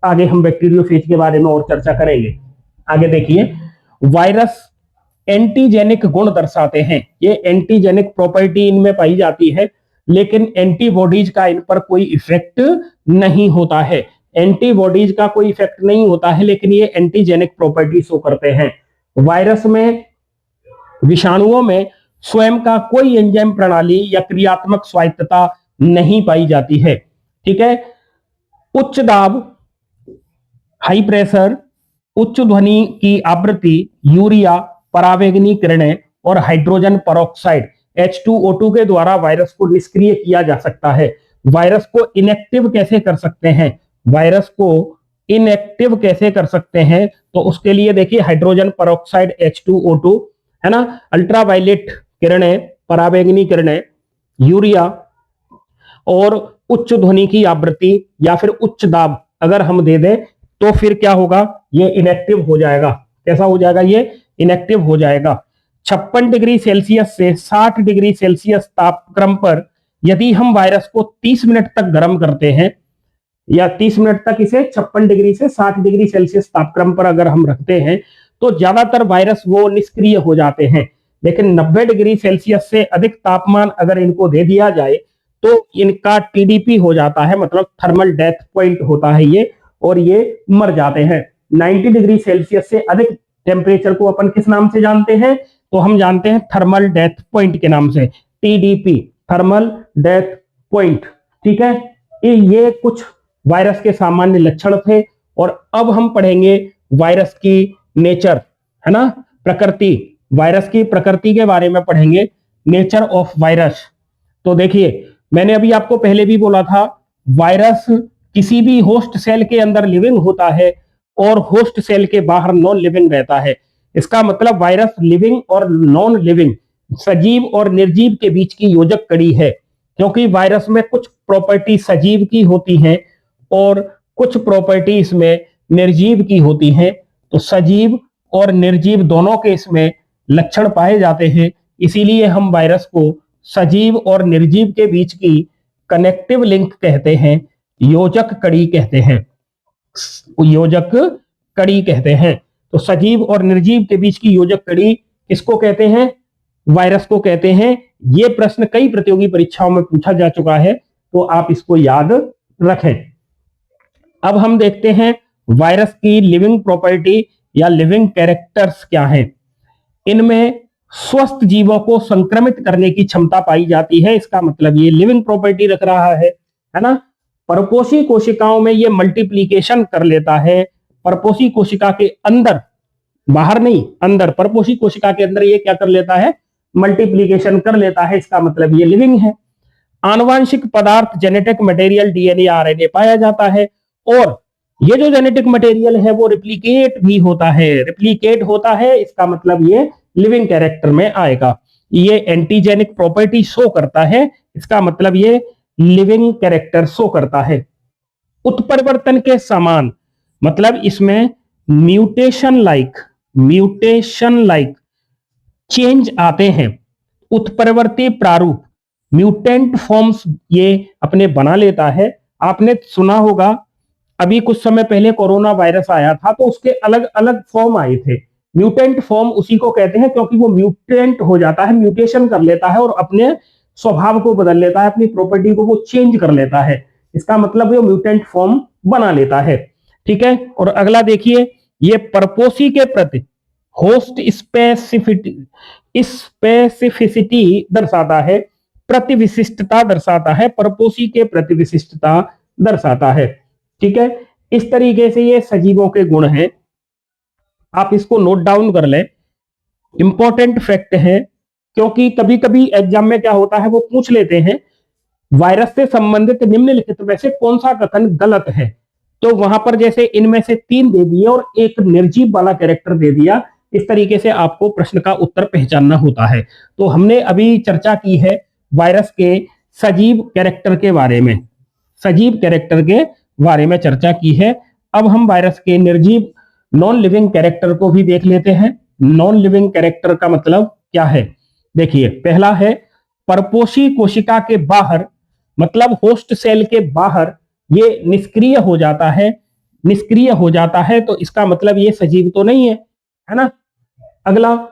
आगे हम बैक्टीरियोफेज के बारे में और चर्चा करेंगे। आगे देखिए, वायरस एंटीजेनिक गुण दर्शाते हैं। ये एंटीजेनिक प्रॉपर्टी इनमें पाई जाती है, लेकिन एंटीबॉडीज का इन पर कोई इफेक्ट नहीं होता है। एंटीबॉडीज का कोई इफेक्ट नहीं होता है, लेकिन ये एंटीजेनिक प्रॉपर्टी शो करते हैं। वायरस में, विषाणुओं में स्वयं का कोई एंजाइम प्रणाली या क्रियात्मक स्वायत्तता नहीं पाई जाती है। ठीक है, उच्च दाब, हाई प्रेशर, उच्च ध्वनि की आवृत्ति, यूरिया, परावैंगनी किरणें और हाइड्रोजन पेरोक्साइड H2O2 के द्वारा वायरस को निष्क्रिय किया जा सकता है। वायरस को इनएक्टिव कैसे कर सकते हैं, वायरस को इनएक्टिव कैसे कर सकते हैं, तो उसके लिए देखिए हाइड्रोजन पेरोक्साइड H2O2 है ना, अल्ट्रावायलेट किरणें, परावैंगनी किरणें, यूरिया और उच्च ध्वनि की आवृत्ति या फिर उच्च दाब अगर हम दे दें तो फिर क्या होगा, ये इनएक्टिव हो जाएगा। कैसा हो जाएगा, ये इनएक्टिव हो जाएगा। 56 डिग्री सेल्सियस से 60 डिग्री सेल्सियस तापक्रम पर यदि हम वायरस को 30 मिनट तक गर्म करते हैं, या 30 मिनट तक इसे 56 डिग्री से 60 डिग्री सेल्सियस तापक्रम पर अगर हम रखते हैं, तो ज्यादातर वायरस वो निष्क्रिय हो जाते हैं। लेकिन 90 डिग्री सेल्सियस से अधिक तापमान अगर इनको दे दिया जाए तो इनका टीडीपी हो जाता है, मतलब थर्मल डेथ पॉइंट होता है ये, और ये मर जाते हैं। 90 डिग्री सेल्सियस से अधिक टेम्परेचर को अपन किस नाम से जानते हैं? तो हम जानते हैं थर्मल डेथ पॉइंट के नाम से, टीडीपी, थर्मल डेथ पॉइंट। ठीक है, ये कुछ वायरस के सामान्य लक्षण थे। और अब हम पढ़ेंगे वायरस की नेचर, है ना, प्रकृति। वायरस की प्रकृति के बारे में पढ़ेंगे, नेचर ऑफ वायरस। तो देखिए, मैंने अभी आपको पहले भी बोला था, वायरस किसी भी होस्ट सेल के अंदर लिविंग होता है और होस्ट सेल के बाहर नॉन लिविंग रहता है। इसका मतलब वायरस लिविंग और नॉन लिविंग, सजीव और निर्जीव के बीच की योजक कड़ी है, क्योंकि वायरस में कुछ प्रॉपर्टी सजीव की होती हैं और कुछ प्रॉपर्टी इसमें निर्जीव की होती हैं। तो सजीव और निर्जीव दोनों के इसमें लक्षण पाए जाते हैं, इसीलिए हम वायरस को सजीव और निर्जीव के बीच की कनेक्टिव लिंक कहते हैं, योजक कड़ी कहते हैं, योजक कड़ी कहते हैं। तो सजीव और निर्जीव के बीच की योजक कड़ी किसको कहते हैं? वायरस को कहते हैं। ये प्रश्न कई प्रतियोगी परीक्षाओं में पूछा जा चुका है, तो आप इसको याद रखें। अब हम देखते हैं वायरस की लिविंग प्रॉपर्टी या लिविंग कैरेक्टर्स क्या हैं। इनमें स्वस्थ जीवों को संक्रमित करने की क्षमता पाई जाती है, इसका मतलब ये लिविंग प्रॉपर्टी रख रहा है ना। परपोषी कोशिकाओं में ये मल्टीप्लीकेशन कर लेता है, परपोषी कोशिका के अंदर, बाहर नहीं, अंदर, परपोषी कोशिका के अंदर ये क्या कर लेता है? मल्टीप्लीकेशन कर लेता है, इसका मतलब ये लिविंग है। आनुवांशिक पदार्थ, जेनेटिक मटेरियल, डीएनए, आरएनए पाया जाता है, और ये जो जेनेटिक मटेरियल है वो रिप्लिकेट भी होता है, रिप्लिकेट होता है, इसका मतलब ये लिविंग कैरेक्टर में आएगा। ये एंटीजेनिक प्रॉपर्टी शो करता है, इसका मतलब ये लिविंग कैरेक्टर शो करता है। उत्परिवर्तन के समान, मतलब इसमें म्यूटेशन लाइक चेंज आते हैं, उत्परिवर्ती प्रारूप, म्यूटेंट फॉर्म्स ये अपने बना लेता है। आपने सुना होगा अभी कुछ समय पहले कोरोना वायरस आया था, तो उसके अलग अलग फॉर्म आए थे। म्यूटेंट फॉर्म उसी को कहते हैं, क्योंकि वो म्यूटेंट हो जाता है, म्यूटेशन कर लेता है और अपने स्वभाव को बदल लेता है, अपनी प्रॉपर्टी को वो चेंज कर लेता है, इसका मतलब वो म्यूटेंट फॉर्म बना लेता है। ठीक है, और अगला देखिए, ये परपोषी के प्रति होस्ट स्पेसिफिसिटी दर्शाता है, प्रतिविशिष्टता दर्शाता है, परपोषी के प्रतिविशिष्टता दर्शाता है। ठीक है, इस तरीके से ये सजीवों के गुण हैं, आप इसको नोट डाउन कर लें, इंपॉर्टेंट फैक्ट है। क्योंकि कभी कभी एग्जाम में क्या होता है, वो पूछ लेते हैं वायरस से संबंधित निम्नलिखित में से कौन सा कथन गलत है, तो वहां पर जैसे इनमें से 3 दे दिए और एक निर्जीव वाला कैरेक्टर दे दिया, इस तरीके से आपको प्रश्न का उत्तर पहचानना होता है। तो हमने अभी चर्चा की है वायरस के सजीव कैरेक्टर के बारे में, सजीव कैरेक्टर के बारे में चर्चा की है। अब हम वायरस के निर्जीव नॉन लिविंग कैरेक्टर को भी देख लेते हैं। नॉन लिविंग कैरेक्टर का मतलब क्या है? देखिए, पहला है परपोषी कोशिका के बाहर, मतलब होस्ट सेल के बाहर ये निष्क्रिय हो जाता है, निष्क्रिय हो जाता है, तो इसका मतलब ये सजीव तो नहीं है ना। अगला,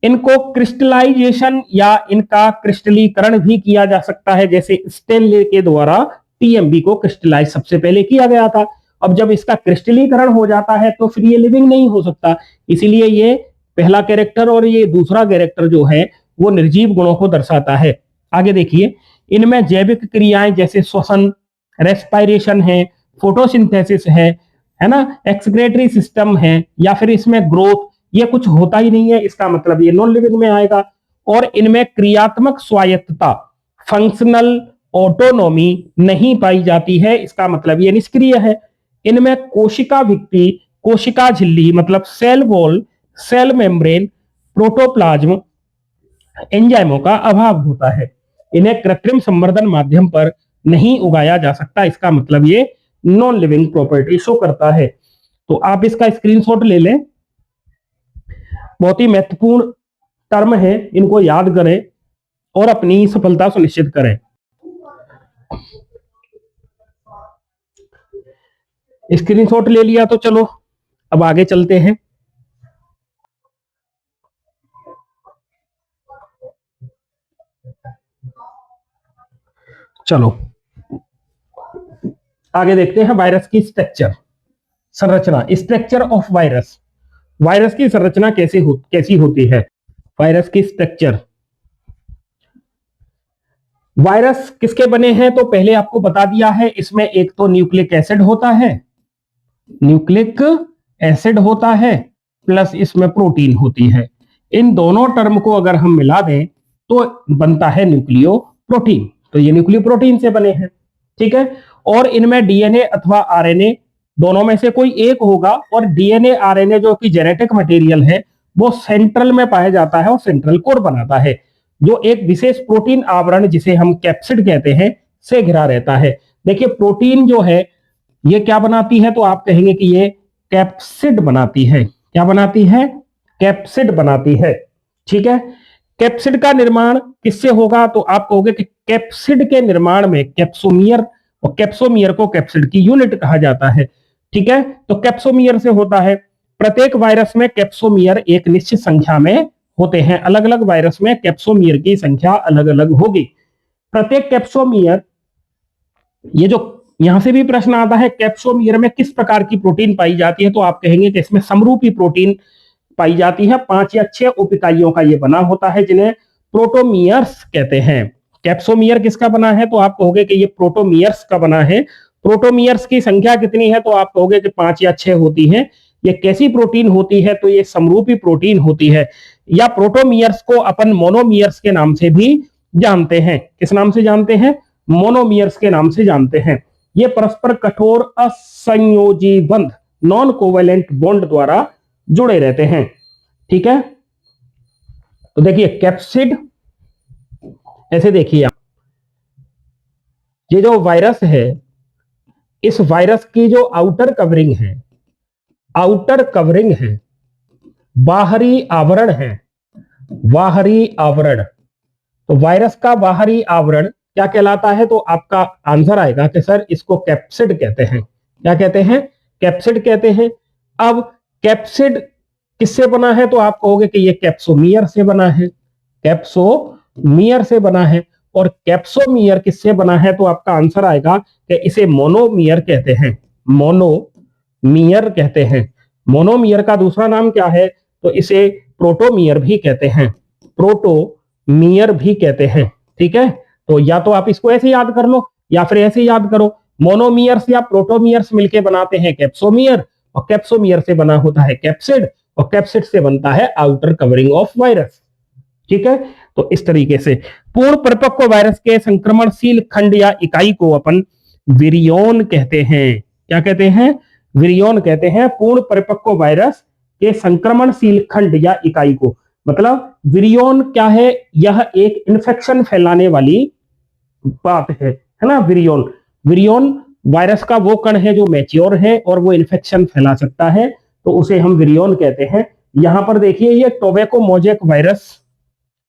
इनको क्रिस्टलाइजेशन या इनका क्रिस्टलीकरण भी किया जा सकता है, जैसे स्टेनले के द्वारा टीएमबी को क्रिस्टलाइज सबसे पहले किया गया था। अब जब इसका क्रिस्टलीकरण हो जाता है तो फिर ये लिविंग नहीं हो सकता, इसीलिए ये पहला कैरेक्टर और ये दूसरा कैरेक्टर जो है वो निर्जीव गुणों को दर्शाता है। आगे देखिए, इनमें जैविक क्रियाएं जैसे श्वसन, रेस्पिरेशन है, फोटोसिंथेसिस है ना, एक्सक्रेटरी सिस्टम है, या फिर इसमें ग्रोथ, ये कुछ होता ही नहीं है, इसका मतलब ये नॉन लिविंग में आएगा। और इनमें क्रियात्मक स्वायत्तता, फंक्शनल ऑटोनॉमी नहीं पाई जाती है, इसका मतलब ये निष्क्रिय है। इनमें कोशिका भित्ति, कोशिका झिल्ली, मतलब cell wall, cell membrane, protoplasm, एंजाइमों का अभाव होता है। इन्हें कृत्रिम संवर्धन माध्यम पर नहीं उगाया जा सकता, इसका मतलब ये नॉन लिविंग प्रॉपर्टी शो करता है। तो आप इसका स्क्रीनशॉट ले लें, बहुत ही महत्वपूर्ण टर्म है, इनको याद करें और अपनी सफलता सुनिश्चित करें। स्क्रीनशॉट ले लिया तो चलो अब आगे चलते हैं। चलो आगे देखते हैं वायरस की स्ट्रक्चर, संरचना, स्ट्रक्चर ऑफ वायरस। वायरस की संरचना कैसी होती है? वायरस की स्ट्रक्चर। वायरस किसके बने हैं तो पहले आपको बता दिया है, इसमें एक तो न्यूक्लिक एसिड होता है, न्यूक्लिक एसिड होता है, प्लस इसमें प्रोटीन होती है। इन दोनों टर्म को अगर हम मिला दें तो बनता है न्यूक्लियो प्रोटीन। तो ये न्यूक्लियो प्रोटीन से बने हैं, ठीक है। और इनमें डीएनए अथवा आरएनए दोनों में से कोई एक होगा, और डीएनए आरएनए जो कि जेनेटिक मटेरियल है वो सेंट्रल में पाया जाता है और सेंट्रल कोर बनाता है, जो एक विशेष प्रोटीन आवरण जिसे हम कैप्सिड कहते हैं से घिरा रहता है। देखिए प्रोटीन जो है ये क्या बनाती है तो आप कहेंगे कि ये कैप्सिड बनाती है। क्या बनाती है? कैप्सिड बनाती है, ठीक है। कैप्सिड का निर्माण किससे होगा तो आप कहोगे कि कैप्सिड के निर्माण में कैप्सोमियर, और कैप्सोमियर को कैप्सिड की यूनिट कहा जाता है, ठीक है। तो कैप्सोमियर से होता है। प्रत्येक वायरस में कैप्सोमियर एक निश्चित संख्या में होते हैं, अलग अलग वायरस में कैप्सोमियर की संख्या अलग अलग होगी। प्रत्येक कैप्सोमियर, ये जो यहां से भी प्रश्न आता है कैप्सोमियर में किस प्रकार की प्रोटीन पाई जाती है तो आप कहेंगे कि इसमें समरूपी प्रोटीन पाई जाती है। 5 या 6 उप इकाइयों का ये बना होता है जिन्हें प्रोटोमियर्स कहते हैं। कैप्सोमियर किसका बना है तो आप कहोगे कि ये प्रोटोमियर्स का बना है। प्रोटोमियर्स की संख्या कितनी है तो आप कहोगे कि 5 या 6 होती है। ये कैसी प्रोटीन होती है तो ये समरूपी प्रोटीन होती है, या प्रोटोमियर्स को अपन मोनोमियर्स के नाम से भी जानते हैं। किस नाम से जानते हैं? मोनोमियर्स के नाम से जानते हैं। ये परस्पर कठोर असंयोजी बंध, नॉन कोवेलेंट बॉन्ड द्वारा जुड़े रहते हैं, ठीक है। तो देखिए कैप्सिड, ऐसे देखिए आप, ये जो वायरस है, इस वायरस की जो आउटर कवरिंग है, आउटर कवरिंग है, बाहरी आवरण है, बाहरी आवरण, तो वायरस का बाहरी आवरण क्या कहलाता है तो आपका आंसर आएगा कि सर इसको कैप्सिड कहते हैं। क्या कहते हैं? कैप्सिड कहते हैं। अब कैप्सिड किससे बना है तो आप कहोगे कि ये कैप्सोमियर से बना है, कैप्सोमियर से बना है। और कैप्सोमियर किससे बना है तो आपका आंसर आएगा कि इसे मोनोमियर कहते हैं, मोनोमियर कहते हैं। मोनोमियर का दूसरा नाम क्या है तो इसे प्रोटोमियर भी कहते हैं, प्रोटोमियर भी कहते हैं, ठीक है। तो या तो आप इसको ऐसे याद कर लो या फिर ऐसे याद करो, मोनोमियर्स या प्रोटोमियर्स मिलके बनाते हैं कैप्सोमियर, और कैप्सोमियर से बना होता है कैप्सिड, और कैप्सिड से बनता है आउटर कवरिंग ऑफ वायरस, ठीक है। तो इस तरीके से पूर्ण परिपक्व वायरस के संक्रमणशील खंड या इकाई को अपन विरियन कहते हैं। क्या कहते हैं? विरियन कहते हैं पूर्ण परिपक्व वायरस के संक्रमणशील खंड या इकाई को। मतलब विरियन क्या है? यह एक इन्फेक्शन फैलाने वाली बात है ना। विरियन, विरियन वायरस का वो कण है जो मैच्योर है और वो इन्फेक्शन फैला सकता है, तो उसे हम विरियन कहते हैं। यहां पर देखिए ये टोबैको मोजेक वायरस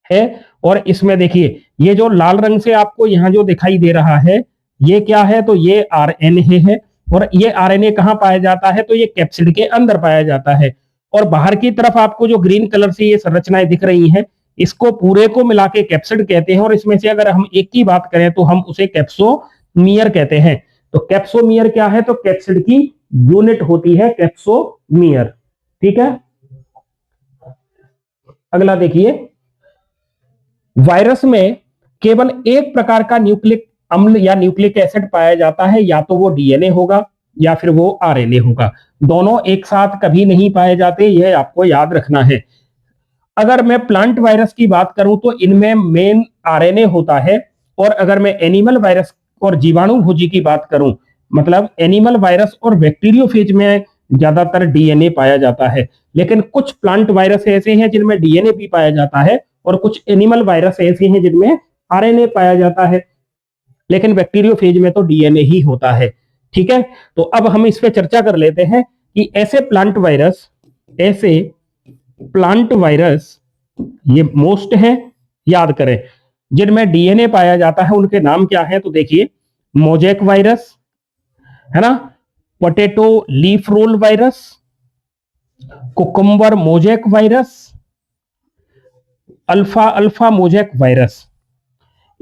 है, और इसमें देखिए ये जो लाल रंग से आपको यहां जो दिखाई दे रहा है ये क्या है तो ये आरएनए है, और ये आरएनए कहां पाया जाता है तो ये कैप्सिड के अंदर पाया जाता है। और बाहर की तरफ आपको जो ग्रीन कलर से ये संरचनाएं दिख रही हैं इसको पूरे को मिला के कैप्सिड कहते हैं, और इसमें से अगर हम एक की बात करें तो हम उसे कैप्सोमियर कहते हैं। तो कैप्सोमियर क्या है तो कैप्सिड की यूनिट होती है कैप्सोमियर, ठीक है। अगला देखिए, वायरस में केवल एक प्रकार का न्यूक्लिक अम्ल या न्यूक्लिक एसिड पाया जाता है, या तो वो डीएनए होगा या फिर वो आरएनए होगा। दोनों एक साथ कभी नहीं पाए जाते, यह आपको याद रखना है। अगर मैं प्लांट वायरस की बात करूं तो इनमें मेन आरएनए होता है, और अगर मैं एनिमल वायरस और जीवाणु भोजी की बात करूं, मतलब एनिमल वायरस और बैक्टीरियोफेज में ज्यादातर डीएनए पाया जाता है। लेकिन कुछ प्लांट वायरस ऐसे हैं जिनमें डीएनए भी पाया जाता है, और कुछ एनिमल वायरस ऐसे हैं जिनमें आरएनए पाया जाता है, लेकिन बैक्टीरियोफेज में तो डीएनए ही होता है, ठीक है। तो अब हम इस पे चर्चा कर लेते हैं कि ऐसे प्लांट वायरस ये मोस्ट है, याद करें, जिनमें डीएनए पाया जाता है उनके नाम क्या है तो देखिए, मोजेक वायरस है ना, potato leaf roll virus, cucumber mosaic virus, alpha mosaic virus.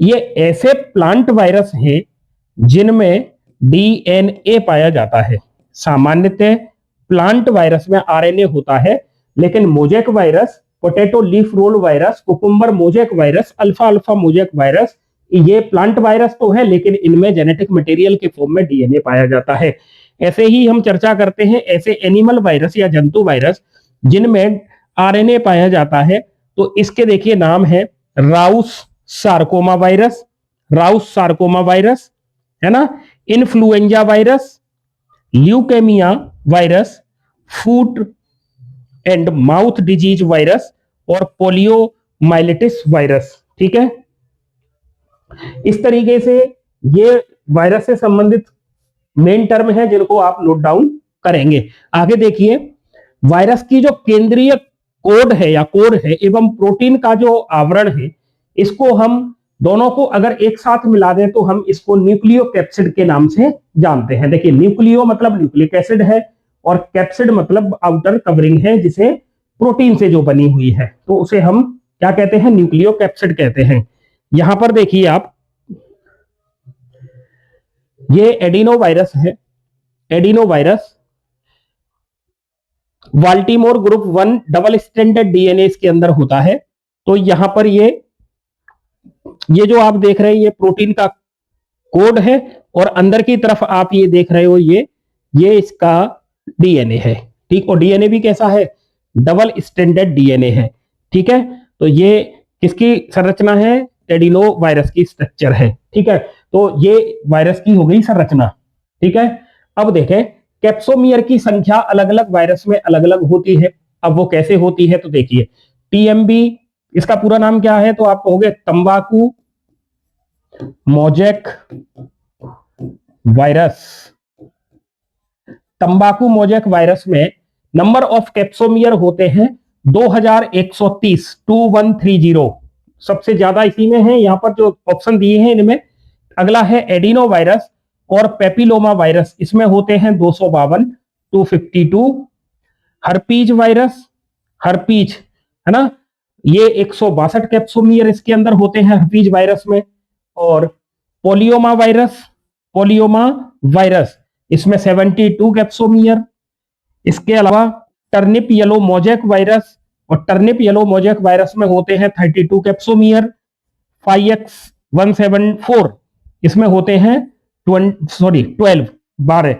ये ऐसे प्लांट वायरस हैं जिनमें डीएनए पाया जाता है। सामान्यतः प्लांट वायरस में आरएनए होता है, लेकिन mosaic virus, potato leaf roll virus, cucumber mosaic virus, alpha alpha mosaic virus, ये प्लांट वायरस तो है लेकिन इनमें जेनेटिक मटेरियल के फॉर्म में डीएनए पाया जाता है। ऐसे ही हम चर्चा करते हैं ऐसे एनिमल वायरस या जंतु वायरस जिनमें आरएनए पाया जाता है। तो इसके देखिए नाम है Rouse sarcoma virus, Rouse sarcoma virus, है ना, influenza virus, leukaemia virus, foot and mouth disease virus और पोलियोमाइलिटिस वायरस। ठीक है, इस तरीके से ये वायरस से संबंधित मेन टर्म है जिनको आप नोट डाउन करेंगे। आगे देखिए, वायरस की जो केंद्रीय कोड है या कोड है एवं प्रोटीन का जो आवरण है, इसको हम दोनों को अगर एक साथ मिला दें तो हम इसको न्यूक्लियोकैप्सिड के नाम से जानते हैं। देखिए, न्यूक्लियो मतलब न्यूक्लिक एसिड है और कैप्सिड मतलब आउटर कवरिंग है जिसे प्रोटीन से जो बनी हुई है, तो उसे हम क्या कहते हैं, न्यूक्लियोकैप्सिड कहते हैं। यहां पर देखिए आप, ये एडिनो वायरस है, adeno virus Baltimore group 1 double standard DNA इसके अंदर होता है। तो यहां पर ये जो आप देख रहे हैं ये प्रोटीन का कोड है और अंदर की तरफ आप ये देख रहे हो ये इसका डीएनए है। ठीक, और डीएनए भी कैसा है, डबल स्टैंडर्ड डीएनए है। ठीक है, तो ये किसकी संरचना है, एडिनो वायरस की स्ट्रक्चर है। ठीक है, तो ये वायरस की हो गई संरचना। ठीक है, अब देखें कैप्सोमियर की संख्या अलग अलग वायरस में अलग अलग होती है। अब वो कैसे होती है तो देखिए, टीएमबी इसका पूरा नाम क्या है तो आप कहोगे तंबाकू मोजेक वायरस। तंबाकू मोजेक वायरस में नंबर ऑफ कैप्सोमियर होते हैं 2130, 2130 सबसे ज्यादा इसी में है। यहां पर जो ऑप्शन दिए हैं इनमें अगला है एडिनो वायरस और पेपिलोमा वायरस, इसमें होते हैं 252, 252। हर्पीज वायरस, हर्पीज है ना, ये 162 कैप्सोमियर इसके अंदर होते हैं हर्पीज वायरस में। और पोलियोमा वायरस, पोलियोमा वायरस इसमें 72 कैप्सोमियर। इसके अलावा टर्निप येलो मोजेक वायरस, और टर्निप येलो मोजेक वायरस में होते हैं 32 कैप्सोमियर। 5X174 इसमें होते हैं 12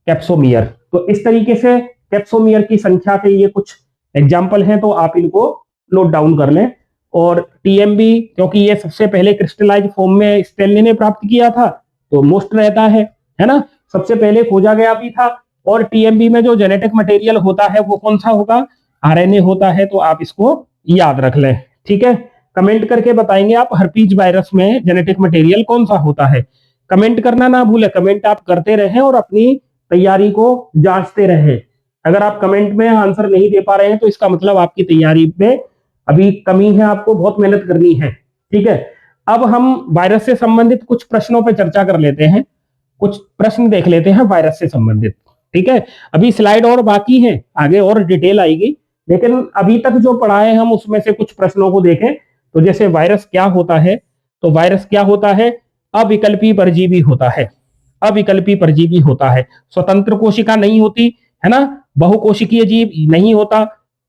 कैप्सोमियर। तो इस तरीके से कैप्सोमियर की संख्या के ये कुछ एग्जाम्पल हैं, तो आप इनको नोट डाउन कर लें। और टीएमबी क्योंकि ये सबसे पहले क्रिस्टलाइज फॉर्म में स्टेनली ने प्राप्त किया था तो मोस्ट रहता है ना, सबसे पहले खोजा गया भी था। और टीएमबी में जो जेनेटिक मटेरियल होता है वो कौन सा होगा, आरएनए होता है, तो आप इसको याद रख लें। ठीक है, कमेंट करके बताएंगे आप हर्पीज वायरस में जेनेटिक मटेरियल कौन सा होता है। कमेंट करना ना भूलें, कमेंट आप करते रहें और अपनी तैयारी को जांचते रहें। अगर आप कमेंट में आंसर नहीं दे पा रहे हैं तो इसका मतलब आपकी तैयारी में अभी कमी है, आपको बहुत मेहनत करनी है। ठीक है, अब हम वायरस से संबंधित कुछ प्रश्नों पर चर्चा कर लेते हैं, कुछ प्रश्न देख लेते हैं वायरस से संबंधित। ठीक है, अभी स्लाइड और बाकी है, आगे और डिटेल आएगी, लेकिन अभी तक जो पढ़ाए हम उसमें से कुछ प्रश्नों को देखें। तो जैसे वायरस क्या होता है, तो वायरस क्या होता है, अविकल्पी परजीवी होता है, अविकल्पी परजीवी होता है। स्वतंत्र कोशिका नहीं होती है ना, बहुकोशिकीय जीव नहीं होता,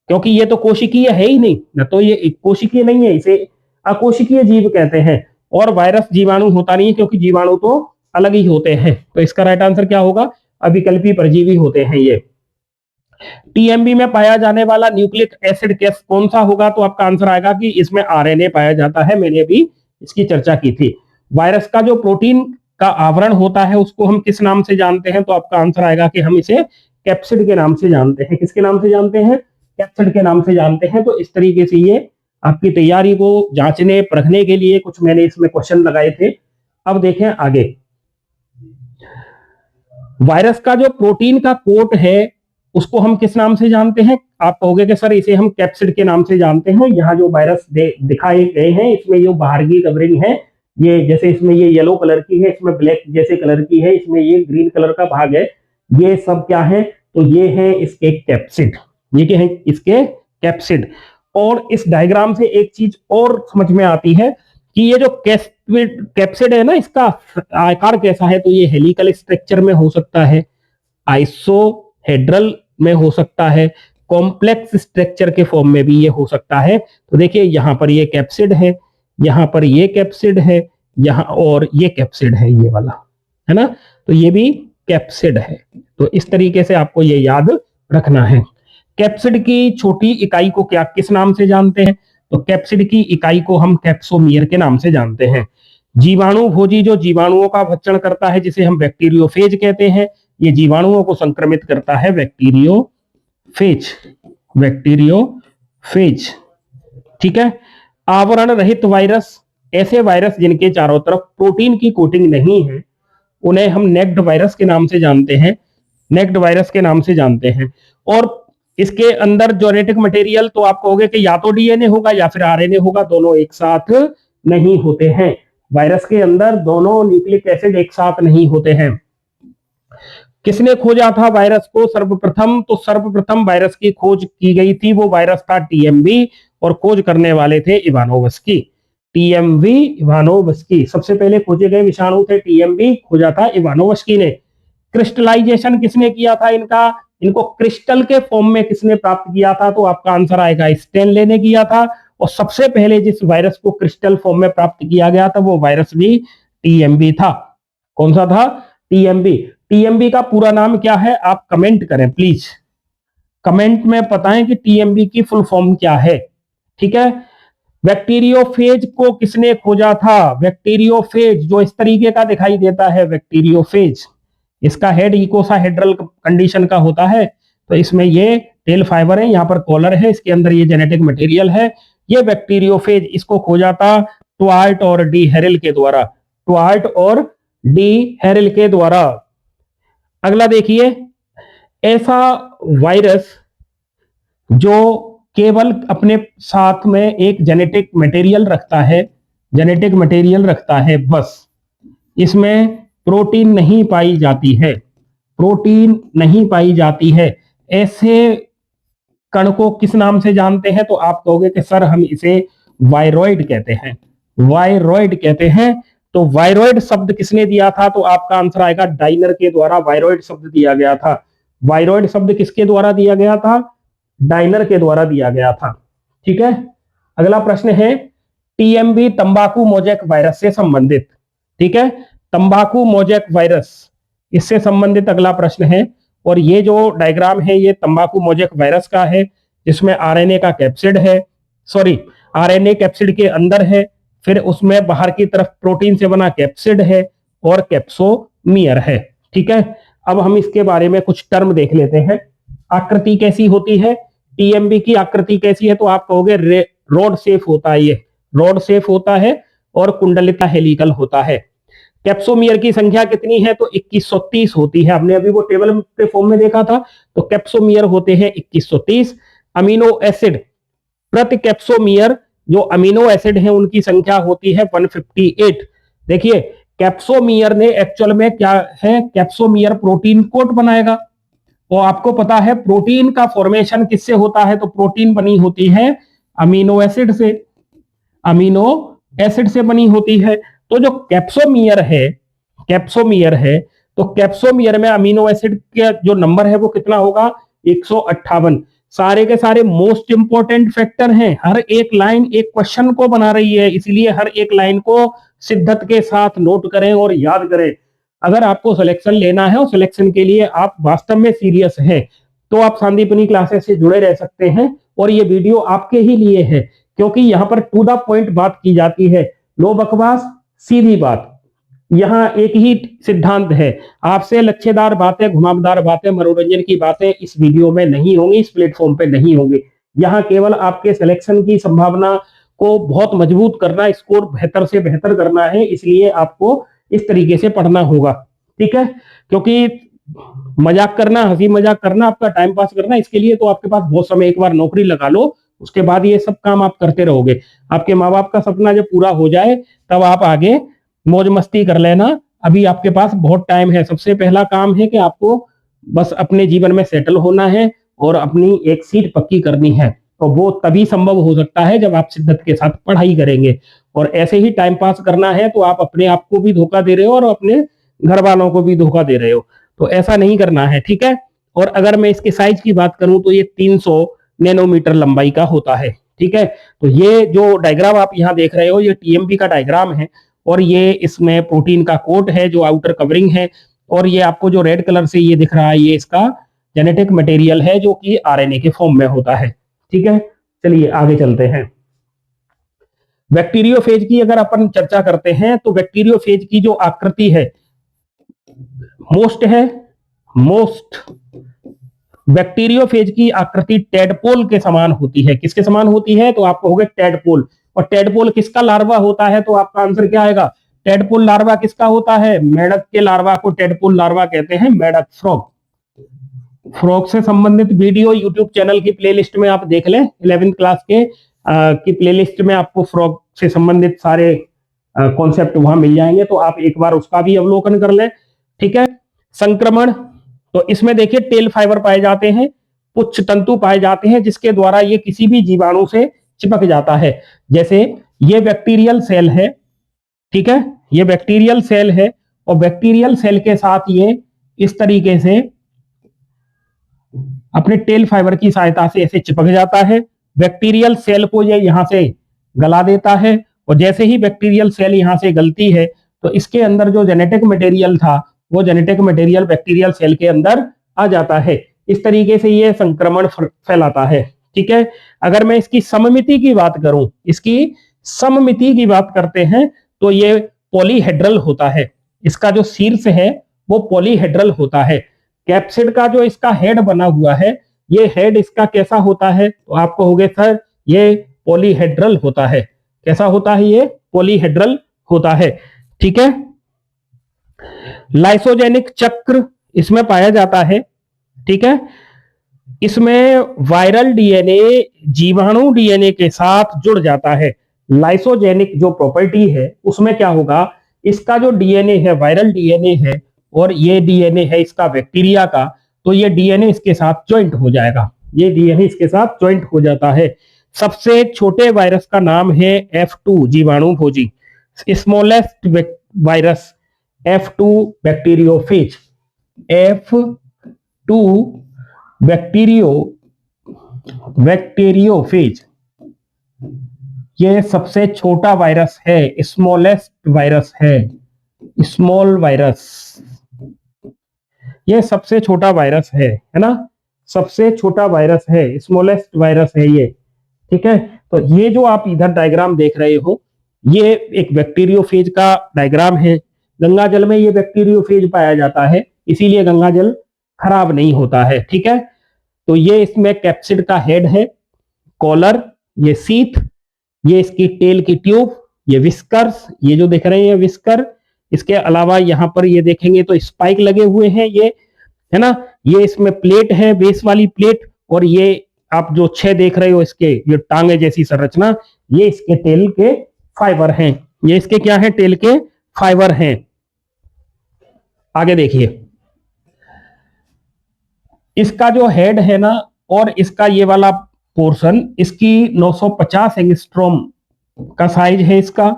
क्योंकि ये तो कोशिकीय है ही नहीं ना, तो ये एक कोशिकीय नहीं है, इसे अकोशिकीय जीव कहते हैं। और वायरस जीवाणु होता नहीं है, क्योंकि जीवाणु तो अलग ही होते हैं। तो इसका राइट आंसर क्या होगा, अविकल्पी परजीवी होते हैं ये। टीएमबी में पाया जाने वाला न्यूक्लिक एसिड केस कौन सा होगा, तो आपका आंसर आएगा कि इसमें आरएनए पाया जाता है, मैंने अभी इसकी चर्चा की थी। वायरस का जो प्रोटीन का आवरण होता है उसको हम किस नाम से जानते हैं, तो आपका आंसर आएगा कि हम इसे कैप्सिड के नाम से जानते हैं। किसके नाम से जानते हैं, कैप्सिड के नाम से जानते हैं। तो इस तरीके से ये आपकी तैयारी को जांचने परखने के लिए कुछ मैंने इसमें क्वेश्चन लगाए थे। अब देखें आगे, वायरस का जो प्रोटीन का कोट है उसको हम किस नाम से जानते हैं, आप कहोगे कि सर इसे हम कैप्सिड के नाम से जानते हैं। यहाँ जो वायरस दिखाए गए हैं इसमें ये बाहर की कवरिंग है, ये जैसे इसमें ये येलो कलर की है, इसमें ब्लैक जैसे कलर की है, इसमें ये ग्रीन कलर का भाग है, ये सब क्या है, तो ये है इसके कैप्सिड, ये क्या है इसके कैप्सिड। और इस डायग्राम से एक चीज और समझ में आती है कि ये जो कैप्सिड है ना, इसका आकार कैसा है, तो ये हेलिकल स्ट्रक्चर में हो सकता है, आइसोहेड्रल में हो सकता है, कॉम्प्लेक्स स्ट्रक्चर के फॉर्म में भी ये हो सकता है। तो देखिए यहां पर ये कैप्सिड है, यहां पर ये कैप्सिड है, यहां और ये कैप्सिड है, ये वाला है ना, तो ये भी कैप्सिड है। तो इस तरीके से आपको ये याद रखना है। कैप्सिड की छोटी इकाई को क्या किस नाम से जानते हैं, तो कैप्सिड की इकाई को हम कैप्सोमियर के नाम से जानते हैं। जीवाणु भोजी जो जीवाणुओं का भक्षण करता है, जिसे हम बैक्टीरियोफेज कहते हैं, ये जीवाणुओं को संक्रमित करता है, बैक्टीरियोफेज, बैक्टीरियोफेज। ठीक है। आवरण रहित वायरस, ऐसे वायरस जिनके चारों तरफ प्रोटीन की कोटिंग नहीं है, उन्हें हम नेक्ड वायरस के नाम से जानते हैं, नेक्ड वायरस के नाम से जानते हैं। और इसके अंदर जेनेटिक मटेरियल तो आप कहोगे कि या तो डीएनए होगा या फिर आरएनए होगा, दोनों एक साथ नहीं होते हैं। वायरस के अंदर दोनों न्यूक्लिक एसिड एक साथ नहीं होते हैं। किसने खोजा था वायरस को सर्वप्रथम, तो सर्वप्रथम वायरस की खोज की गई थी, वो वायरस था टीएमवी, और खोज करने वाले थे इवानोवस्की, टीएमवी इवानोवस्की। सबसे पहले खोजे गए विषाणु थे टीएमवी, खोजा था इवानोवस्की ने। क्रिस्टलाइजेशन किसने किया था इनका, इनको क्रिस्टल के फॉर्म में किसने प्राप्त किया था, तो आपका आंसर आएगा स्टेनले ने किया था। और सबसे पहले जिस वायरस को क्रिस्टल फॉर्म में प्राप्त किया गया था वो वायरस भी टीएमवी था। कौन सा था, टीएमवी। टीएमवी का पूरा नाम क्या है, आप कमेंट करें प्लीज, कमेंट में बताएं कि टीएमवी की फुल फॉर्म क्या है। ठीक है। बैक्टीरियोफेज को किसने खोजा था, बैक्टीरियोफेज जो इस तरीके का दिखाई देता है, बैक्टीरियोफेज, इसका हेड इकोसाहेड्रल कंडीशन का होता है, तो इसमें ये टेल फाइबर है, यहाँ पर कॉलर है, इसके अंदर ये जेनेटिक मटेरियल है, ये बैक्टीरियोफेज, इसको खोजा था ट्वार्ट और डी हेरिल के द्वारा, ट्वार्ट और डी हेरिल के द्वारा। अगला देखिए, ऐसा वायरस जो केवल अपने साथ में एक जेनेटिक मटेरियल रखता है, जेनेटिक मटेरियल रखता है बस, इसमें प्रोटीन नहीं पाई जाती है, प्रोटीन नहीं पाई जाती है, ऐसे कण को किस नाम से जानते हैं, तो आप कहोगे कि सर हम इसे वायरॉइड कहते हैं, वायरॉइड कहते हैं। तो वायरॉइड शब्द किसने दिया था, तो आपका आंसर आएगा डाइनर के द्वारा वायरॉइड शब्द दिया गया था। वायरॉइड शब्द किसके द्वारा दिया गया था, डाइनर के द्वारा दिया गया था। ठीक है। अगला प्रश्न है, टीएमवी तंबाकू मोजेक वायरस से संबंधित, ठीक है, तंबाकू मोजेक वायरस, इससे संबंधित अगला प्रश्न है। और ये जो डायग्राम है ये तंबाकू मोजेक वायरस का है, जिसमें आरएनए का कैप्सिड है, सॉरी आरएनए कैप्सिड के अंदर है, फिर उसमें बाहर की तरफ प्रोटीन से बना कैप्सिड है और कैप्सोमियर है। ठीक है। अब हम इसके बारे में कुछ टर्म देख लेते हैं। आकृति कैसी होती है, टीएमवी की आकृति कैसी है, तो आप कहोगे रोड शेप होता है, ये रोड शेप होता है और कुंडलिका हेलिकल होता है। कैप्सोमियर की संख्या कितनी है, तो 2130 होती है, हमने अभी वो टेबल के फॉर्म में देखा था, तो कैप्सोमियर होते हैं 2130। अमीनो एसिड प्रति कैप्सोमियर, जो अमीनो एसिड है उनकी संख्या होती है 158। देखिए कैप्सोमियर ने एक्चुअल में क्या है, कैप्सोमियर प्रोटीन कोट बनाएगा, और आपको पता है प्रोटीन का फॉर्मेशन किससे होता है, तो प्रोटीन बनी होती है अमीनो एसिड से, अमीनो एसिड से बनी होती है। तो जो कैप्सोमियर है, कैप्सोमियर है, तो कैप्सोमियर में अमीनो एसिड का जो नंबर है वो कितना होगा, 158। सारे के सारे मोस्ट इंपोर्टेंट फैक्टर हैं, हर एक लाइन एक क्वेश्चन को बना रही है, इसलिए हर एक लाइन को शिद्दत के साथ नोट करें और याद करें। अगर आपको सिलेक्शन लेना है और सिलेक्शन के लिए आप वास्तव में सीरियस हैं, तो आप संदीपनी क्लासेस से जुड़े रह सकते हैं, और ये वीडियो आपके ही लिए है, क्योंकि यहाँ पर टू द पॉइंट बात की जाती है, नो बकवास सीधी बात। यहाँ एक ही सिद्धांत है, आपसे लक्ष्यदार बातें, घुमावदार बातें, मनोरंजन की बातें इस वीडियो में नहीं होंगी, इस प्लेटफॉर्म पे नहीं होंगी। यहाँ केवल आपके सिलेक्शन की संभावना को बहुत मजबूत करना, स्कोर बेहतर से बेहतर करना है, इसलिए आपको इस तरीके से पढ़ना होगा। ठीक है। क्योंकि मजाक करना, हंसी मजाक करना, आपका टाइम पास करना, इसके लिए तो आपके पास बहुत समय, एक बार नौकरी लगा लो, उसके बाद ये सब काम आप करते रहोगे। आपके माँ बाप का सपना जब पूरा हो जाए तब आप आगे मौज मस्ती कर लेना, अभी आपके पास बहुत टाइम है। सबसे पहला काम है कि आपको बस अपने जीवन में सेटल होना है और अपनी एक सीट पक्की करनी है, और वो तभी संभव हो सकता है जब आप शिद्दत के साथ पढ़ाई करेंगे। और ऐसे ही टाइम पास करना है तो आप अपने आप को भी धोखा दे रहे हो और अपने घर वालों को भी धोखा दे रहे हो, तो ऐसा नहीं करना है, ठीक है। और अगर मैं इसके साइज की बात करूं तो ये 300 नैनोमीटर लंबाई का होता है, ठीक है। तो ये जो डायग्राम आप यहाँ देख रहे हो ये टीएमपी का डायग्राम है, और ये इसमें प्रोटीन का कोट है जो आउटर कवरिंग है, और ये आपको जो रेड कलर से ये दिख रहा है ये इसका जेनेटिक मटेरियल है जो कि आरएनए के फॉर्म में होता है, ठीक है। चलिए आगे चलते हैं। बैक्टीरियोफेज की अगर अपन चर्चा करते हैं तो बैक्टीरियोफेज की जो आकृति है मोस्ट बैक्टीरियोफेज की आकृति टेडपोल के समान होती है। किसके समान होती है? तो आप कहोगे टेडपोल। और टेडपोल किसका लार्वा होता है? तो आपका आंसर क्या आएगा? टेडपोल लार्वा किसका होता है? मेढक के लार्वा को टेडपोल लार्वा कहते हैं, मेढक फ्रॉग। फ्रॉग से संबंधित वीडियो यूट्यूब चैनल की प्लेलिस्ट में आप देख लें, 11th क्लास के की प्लेलिस्ट में आपको फ्रॉग से संबंधित सारे कॉन्सेप्ट वहां मिल जाएंगे, तो आप एक बार उसका भी अवलोकन कर लें, ठीक है। संक्रमण, तो इसमें देखिए टेल फाइबर पाए जाते हैं, पुच्छ तंतु पाए जाते हैं जिसके द्वारा ये किसी भी जीवाणु से चिपक जाता है। जैसे ये बैक्टीरियल सेल है, ठीक है, ये बैक्टीरियल सेल है, और बैक्टीरियल सेल के साथ ये इस तरीके से अपने टेल फाइबर की सहायता से ऐसे चिपक जाता है। बैक्टीरियल सेल को ये यहां से गला देता है, और जैसे ही बैक्टीरियल सेल यहां से गलती है तो इसके अंदर जो जेनेटिक मटेरियल था वो जेनेटिक मटेरियल बैक्टीरियल सेल के अंदर आ जाता है। इस तरीके से ये संक्रमण फैलाता है, ठीक है। अगर मैं इसकी सममिति की बात करूं, इसकी सममिति की बात करते हैं तो ये पॉलीहेड्रल होता है। इसका जो शीर्ष है वो पॉलीहेड्रल होता है। कैप्सिड का जो इसका हेड बना हुआ है, ये हेड इसका कैसा होता है? तो आप कहोगे सर ये पॉलीहेड्रल होता है। कैसा होता है? ये पॉलीहेड्रल होता है, ठीक है। लाइसोजेनिक चक्र इसमें पाया जाता है, ठीक है। इसमें वायरल डीएनए जीवाणु डीएनए के साथ जुड़ जाता है। लाइसोजेनिक जो प्रॉपर्टी है उसमें क्या होगा, इसका जो डीएनए है वायरल डीएनए है और ये डीएनए है इसका बैक्टीरिया का, तो ये डीएनए इसके साथ ज्वाइंट हो जाएगा, ये डीएनए इसके साथ ज्वाइंट हो जाता है। सबसे छोटे वायरस का नाम है F2 जीवाणु भोजी, smallest virus F2 bacteriophage, F2 bacteriophage, ये सबसे छोटा वायरस है, स्मॉलेस्ट वायरस है, स्मॉल वायरस, ये सबसे छोटा वायरस है ना, सबसे छोटा वायरस है, स्मॉलेस्ट वायरस है ये, ठीक है। तो ये जो आप इधर डायग्राम देख रहे हो ये एक बैक्टीरियोफेज का डायग्राम है। गंगा जल में ये बैक्टीरियोफेज पाया जाता है, इसीलिए गंगा जल खराब नहीं होता है, ठीक है। तो ये इसमें कैप्सिड का हेड है, कॉलर, ये सीथ, ये इसकी टेल की ट्यूब, ये विस्कर्स, ये जो देख रहे हैं विस्कर। इसके अलावा यहाँ पर ये देखेंगे तो स्पाइक लगे हुए हैं, ये है ना, ये इसमें प्लेट है, बेस वाली प्लेट, और ये आप जो 6 देख रहे हो इसके ये टांगे जैसी संरचना, ये इसके टेल के फाइबर हैं, ये इसके क्या है? टेल के फाइबर हैं। आगे देखिए, इसका जो हेड है ना और इसका ये वाला पोर्शन, इसकी 950 एंगस्ट्रॉम का साइज है इसका,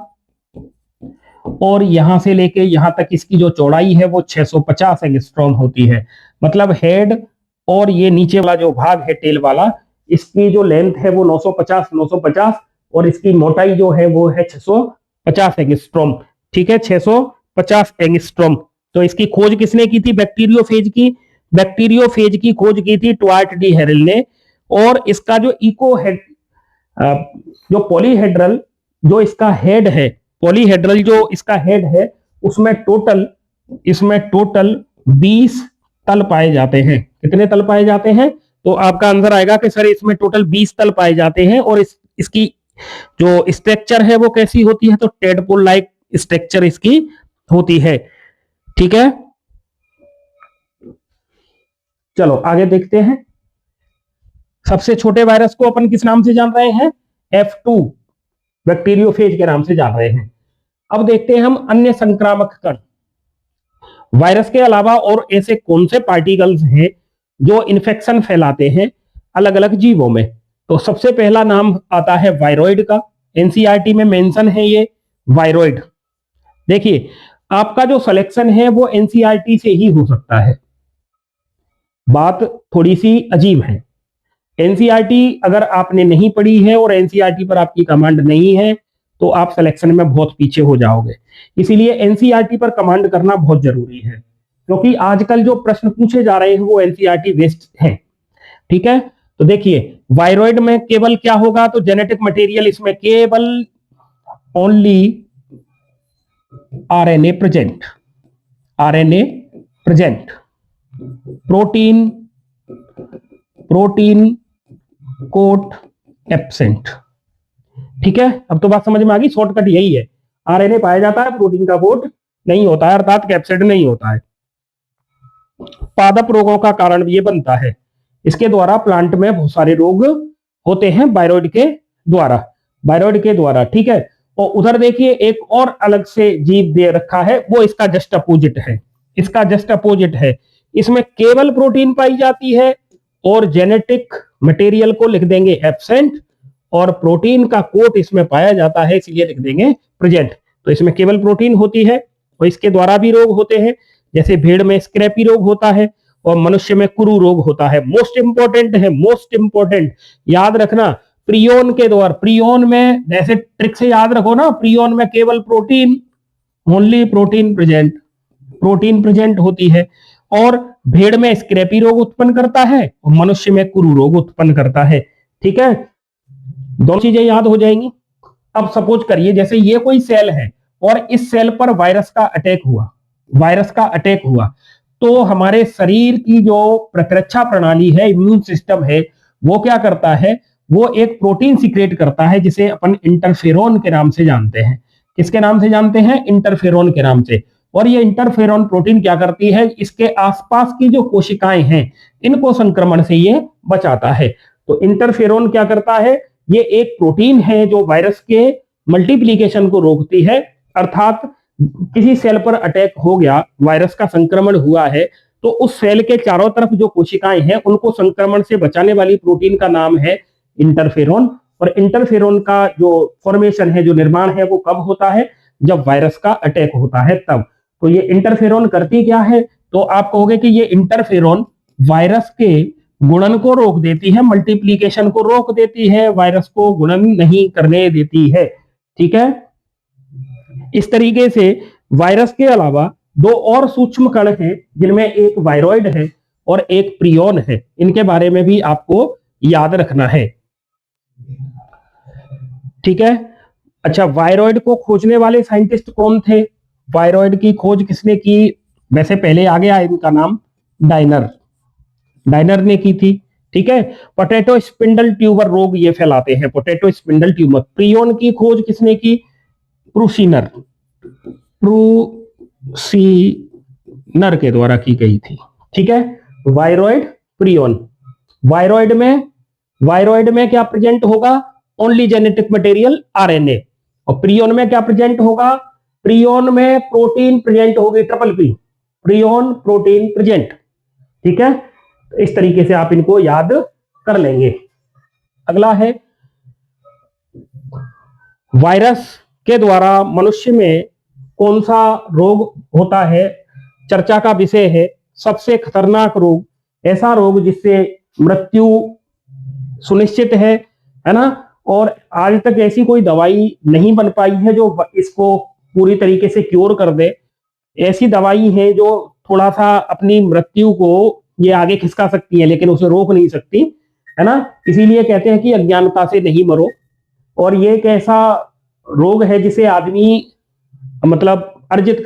और यहां से लेके यहां तक इसकी जो चौड़ाई है वो 650 एंगस्ट्रॉम होती है। मतलब हेड और ये नीचे वाला जो भाग है टेल वाला, इसकी जो लेंथ है वो 950 और इसकी मोटाई जो है वो है 650 एंगस्ट्रॉम, ठीक है, 650 एंगस्ट्रॉम। तो इसकी खोज किसने की थी? बैक्टीरियोफेज की। बैक्टीरियोफेज की खोज की थी ट्वार्ट डी हेरल ने। और इसका जो इको हेड, जो पॉलीहेड्रल जो इसका हेड है, पॉलीहेड्रल जो इसका हेड है, उसमें टोटल 20 तल पाए जाते हैं। कितने तल पाए जाते हैं? तो आपका आंसर आएगा कि सर इसमें टोटल 20 तल पाए जाते हैं। और इसकी जो स्ट्रक्चर है वो कैसी होती है? तो टेडपोल लाइक स्ट्रक्चर इसकी होती है, ठीक है। चलो आगे देखते हैं। सबसे छोटे वायरस को अपन किस नाम से जान रहे हैं? F2 बैक्टीरियोफेज के नाम से जान रहे हैं। अब देखते हैं हम अन्य संक्रामक कण। वायरस के अलावा और ऐसे कौन से पार्टिकल्स हैं जो इन्फेक्शन फैलाते हैं अलग अलग जीवों में? तो सबसे पहला नाम आता है वायरॉइड का, एनसीईआरटी में मेंशन है ये वायरॉइड। देखिए आपका जो सिलेक्शन है वो एनसीईआरटी से ही हो सकता है। बात थोड़ी सी अजीब है। एनसीईआरटी अगर आपने नहीं पढ़ी है और एनसीईआरटी पर आपकी कमांड नहीं है तो आप सिलेक्शन में बहुत पीछे हो जाओगे। इसीलिए एनसीईआरटी पर कमांड करना बहुत जरूरी है, क्योंकि आजकल जो प्रश्न पूछे जा रहे हैं वो एनसीईआरटी बेस्ड हैं। ठीक है, तो देखिए वायरॉइड में केवल क्या होगा, तो जेनेटिक मटेरियल इसमें केवल only RNA present, RNA present, protein coat absent. ठीक है, अब तो बात समझ में आ गई, शॉर्टकट यही है, आरएनए पाया जाता है, प्रोटीन का कोट नहीं होता है, अर्थात कैप्सिड नहीं होता है। पादप रोगों का कारण ये बनता है, इसके द्वारा प्लांट में बहुत सारे रोग होते हैं वायरॉइड के द्वारा। ठीक है, और उधर देखिए एक और अलग से जीव दे रखा है, वो इसका जस्ट अपोजिट है, इसमें केवल प्रोटीन पाई जाती है और जेनेटिक मटेरियल को लिख देंगे एब्सेंट, और प्रोटीन का कोट इसमें पाया जाता है इसलिए लिख देंगे प्रेजेंट। तो इसमें केवल प्रोटीन होती है और इसके द्वारा भी रोग होते हैं, जैसे भेड़ में स्क्रैपी रोग होता है और मनुष्य में कुरु रोग होता है। मोस्ट इंपोर्टेंट याद रखना, प्रियोन के द्वारा, प्रियोन में जैसे ट्रिक से याद रखो ना, प्रियोन में केवल प्रोटीन, ओनली प्रोटीन प्रेजेंट होती है, और भेड़ में स्क्रैपी रोग उत्पन्न करता है और मनुष्य में कुरु रोग उत्पन्न करता है। ठीक है, दोनों चीजें याद हो जाएंगी। अब सपोज करिए जैसे ये कोई सेल है और इस सेल पर वायरस का अटैक हुआ, तो हमारे शरीर की जो प्रतिरक्षा प्रणाली है, इम्यून सिस्टम है, वो क्या करता है, वो एक प्रोटीन सीक्रेट करता है जिसे अपन इंटरफेरोन के नाम से जानते हैं। किसके नाम से जानते हैं? इंटरफेरोन के नाम से। और ये इंटरफेरोन प्रोटीन क्या करती है, इसके आसपास की जो कोशिकाएं हैं इनको संक्रमण से ये बचाता है। तो इंटरफेरोन क्या करता है, ये एक प्रोटीन है जो वायरस के मल्टीप्लीकेशन को रोकती है, अर्थात किसी सेल पर अटैक हो गया, वायरस का संक्रमण हुआ है, तो उस सेल के चारों तरफ जो कोशिकाएं हैं उनको संक्रमण से बचाने वाली प्रोटीन का नाम है इंटरफेरोन। और इंटरफेरोन का जो फॉर्मेशन है, जो निर्माण है, वो कब होता है, जब वायरस का अटैक होता है तब। तो ये इंटरफेरोन करती क्या है, तो आप कहोगे कि ये इंटरफेरोन वायरस के गुणन को रोक देती है, मल्टीप्लीकेशन को रोक देती है, वायरस को गुणन नहीं करने देती है। ठीक है, इस तरीके से वायरस के अलावा दो और सूक्ष्म कण हैं जिनमें एक वायरॉइड है और एक प्रियोन है, इनके बारे में भी आपको याद रखना है। ठीक है, अच्छा, वायरॉइड को खोजने वाले साइंटिस्ट कौन थे? वायरॉइड की खोज किसने की? वैसे पहले आ गया इनका नाम, डायनर ने की थी। ठीक है, पोटैटो स्पिंडल ट्यूबर रोग ये फैलाते हैं, पोटैटो स्पिंडल ट्यूबर। प्रियोन की खोज किसने की? प्रूसीनर के द्वारा की गई थी। ठीक है, वायरॉइड, प्रियोन। वायरॉइड में क्या प्रेजेंट होगा? Only genetic material RNA. और प्रियोन में क्या प्रेजेंट होगा? प्रियोन में प्रोटीन प्रेजेंट होगी, triple P, prion protein present. ठीक है, तो इस तरीके से आप इनको याद कर लेंगे। अगला है वायरस के द्वारा मनुष्य में कौन सा रोग होता है, चर्चा का विषय है। सबसे खतरनाक रोग, ऐसा रोग जिससे मृत्यु सुनिश्चित है ना, और आज तक ऐसी कोई दवाई नहीं बन पाई है जो इसको पूरी तरीके से क्योर कर दे। ऐसी दवाई है जो थोड़ा सा अपनी मृत्यु को ये आगे खिसका सकती है लेकिन उसे रोक नहीं सकती, है ना। इसीलिए कहते हैं कि अज्ञानता से नहीं मरो। और ये एक ऐसा रोग है जिसे आदमी मतलब उपार्जित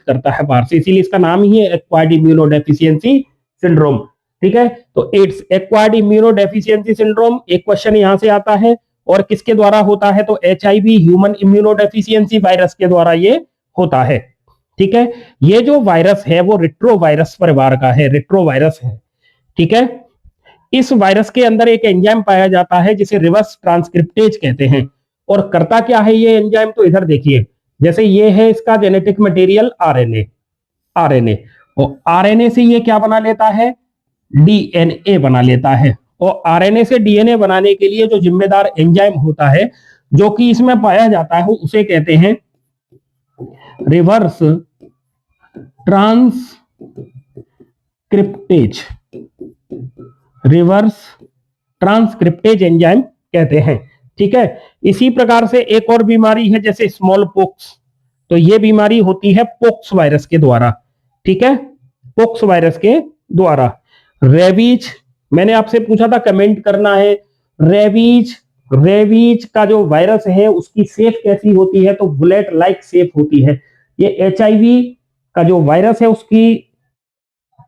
करता है बाहर से, इसीलिए इसका नाम ही है एक्वायर्ड इम्यूनोडेफिशिएंसी सिंड्रोम। ठीक है, तो एड्स, एक्वायर्ड इम्यूनोडेफिशिएंसी सिंड्रोम, एक क्वेश्चन यहां से आता है। और किसके द्वारा होता है? तो HIV, ह्यूमन इम्यूनोडेफिशिएंसी वायरस के द्वारा ये होता है। ठीक है, ये जो वायरस है वो रेट्रोवायरस परिवार का है, रेट्रोवायरस है। ठीक है, इस वायरस के अंदर एक एंजाइम पाया जाता है जिसे रिवर्स ट्रांसक्रिप्टेज कहते हैं। और करता क्या है ये एंजाइम? तो इधर देखिए, जैसे ये है इसका जेनेटिक मटेरियल आरएनए, और आरएनए से ये क्या बना लेता है? डीएनए बना लेता है। और आरएनए से डीएनए बनाने के लिए जो जिम्मेदार एंजाइम होता है जो कि इसमें पाया जाता है उसे कहते हैं reverse transcriptase, reverse transcriptase enzyme कहते हैं। ठीक है, इसी प्रकार से एक और बीमारी है जैसे स्मॉल पॉक्स, तो ये बीमारी होती है पॉक्स वायरस के द्वारा। ठीक है, पॉक्स वायरस के द्वारा। रेबीज, मैंने आपसे पूछा था कमेंट करना है, रेबीज का जो वायरस है उसकी शेप कैसी होती है, तो बुलेट लाइक शेप होती है। ये एचआईवी का जो वायरस है उसकी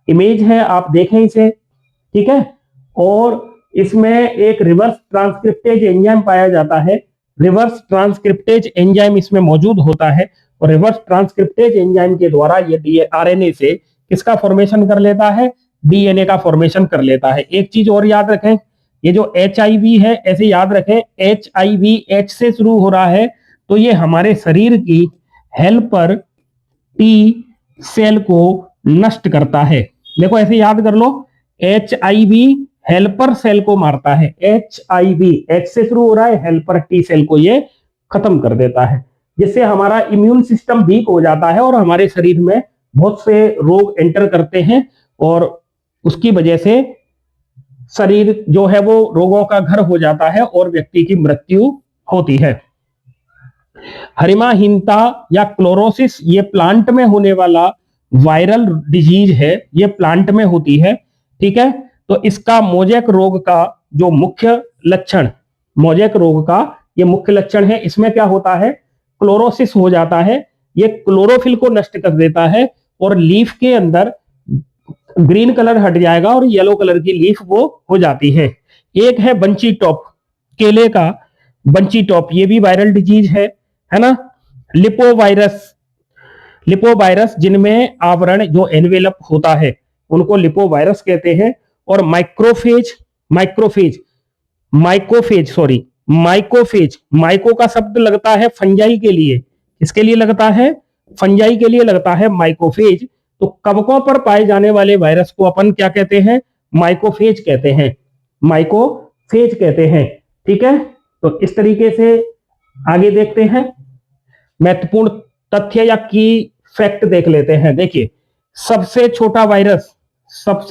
इमेज है, आप देखें इसे। ठीक है, और इसमें एक रिवर्स ट्रांसक्रिप्टेज एंजाइम पाया जाता है, रिवर्स ट्रांसक्रिप्टेज एंजाइम इसमें मौजूद होता है, और रिवर्स ट्रांसक्रिप्टेज एंजाइम के द्वारा ये आरएनए से किसका फॉर्मेशन कर लेता है, डीएनए का फॉर्मेशन कर लेता है। एक चीज और याद रखें, ये जो एचआईवी है, ऐसे याद रखें, एचआईवी एच से शुरू हो रहा है, तो ये हमारे शरीर की हेल्पर टी सेल को नष्ट करता है। देखो ऐसे याद कर लो, एचआईवी हेल्पर सेल को मारता है, एचआईवी एच से शुरू हो रहा है, हेल्पर टी सेल को ये खत्म कर देता है, जिससे हमारा इम्यून सिस्टम वीक हो जाता है और हमारे शरीर में बहुत से रोग एंटर करते हैं, और उसकी वजह से शरीर जो है वो रोगों का घर हो जाता है और व्यक्ति की मृत्यु होती है। हरिमाहीनता या क्लोरोसिस, ये प्लांट में होने वाला वायरल डिजीज है, ये प्लांट में होती है। ठीक है, तो इसका मोजेक रोग का जो मुख्य लक्षण, मोजेक रोग का ये मुख्य लक्षण है, इसमें क्या होता है, क्लोरोसिस हो जाता है, ये क्लोरोफिल को नष्ट कर देता है और लीफ के अंदर ग्रीन कलर हट जाएगा और येलो कलर की लीफ वो हो जाती है। एक है बंची टॉप, केले का बंची टॉप, ये भी वायरल डिजीज है ना। लिपोवायरस, लिपोवायरस जिनमें आवरण जो एनवेलप होता है उनको लिपोवायरस कहते हैं। और माइक्रोफेज, माइकोफेज, माइको का शब्द लगता है फंजाई के लिए, इसके लिए लगता है, फंजाई के लिए लगता है माइकोफेज। तो कवकों पर पाए जाने वाले वायरस को अपन क्या कहते हैं, माइकोफेज कहते हैं, माइकोफेज कहते हैं। ठीक है, तो इस तरीके से आगे देखते हैं, महत्वपूर्ण तथ्य या की फैक्ट देख लेते हैं। देखिए, सबसे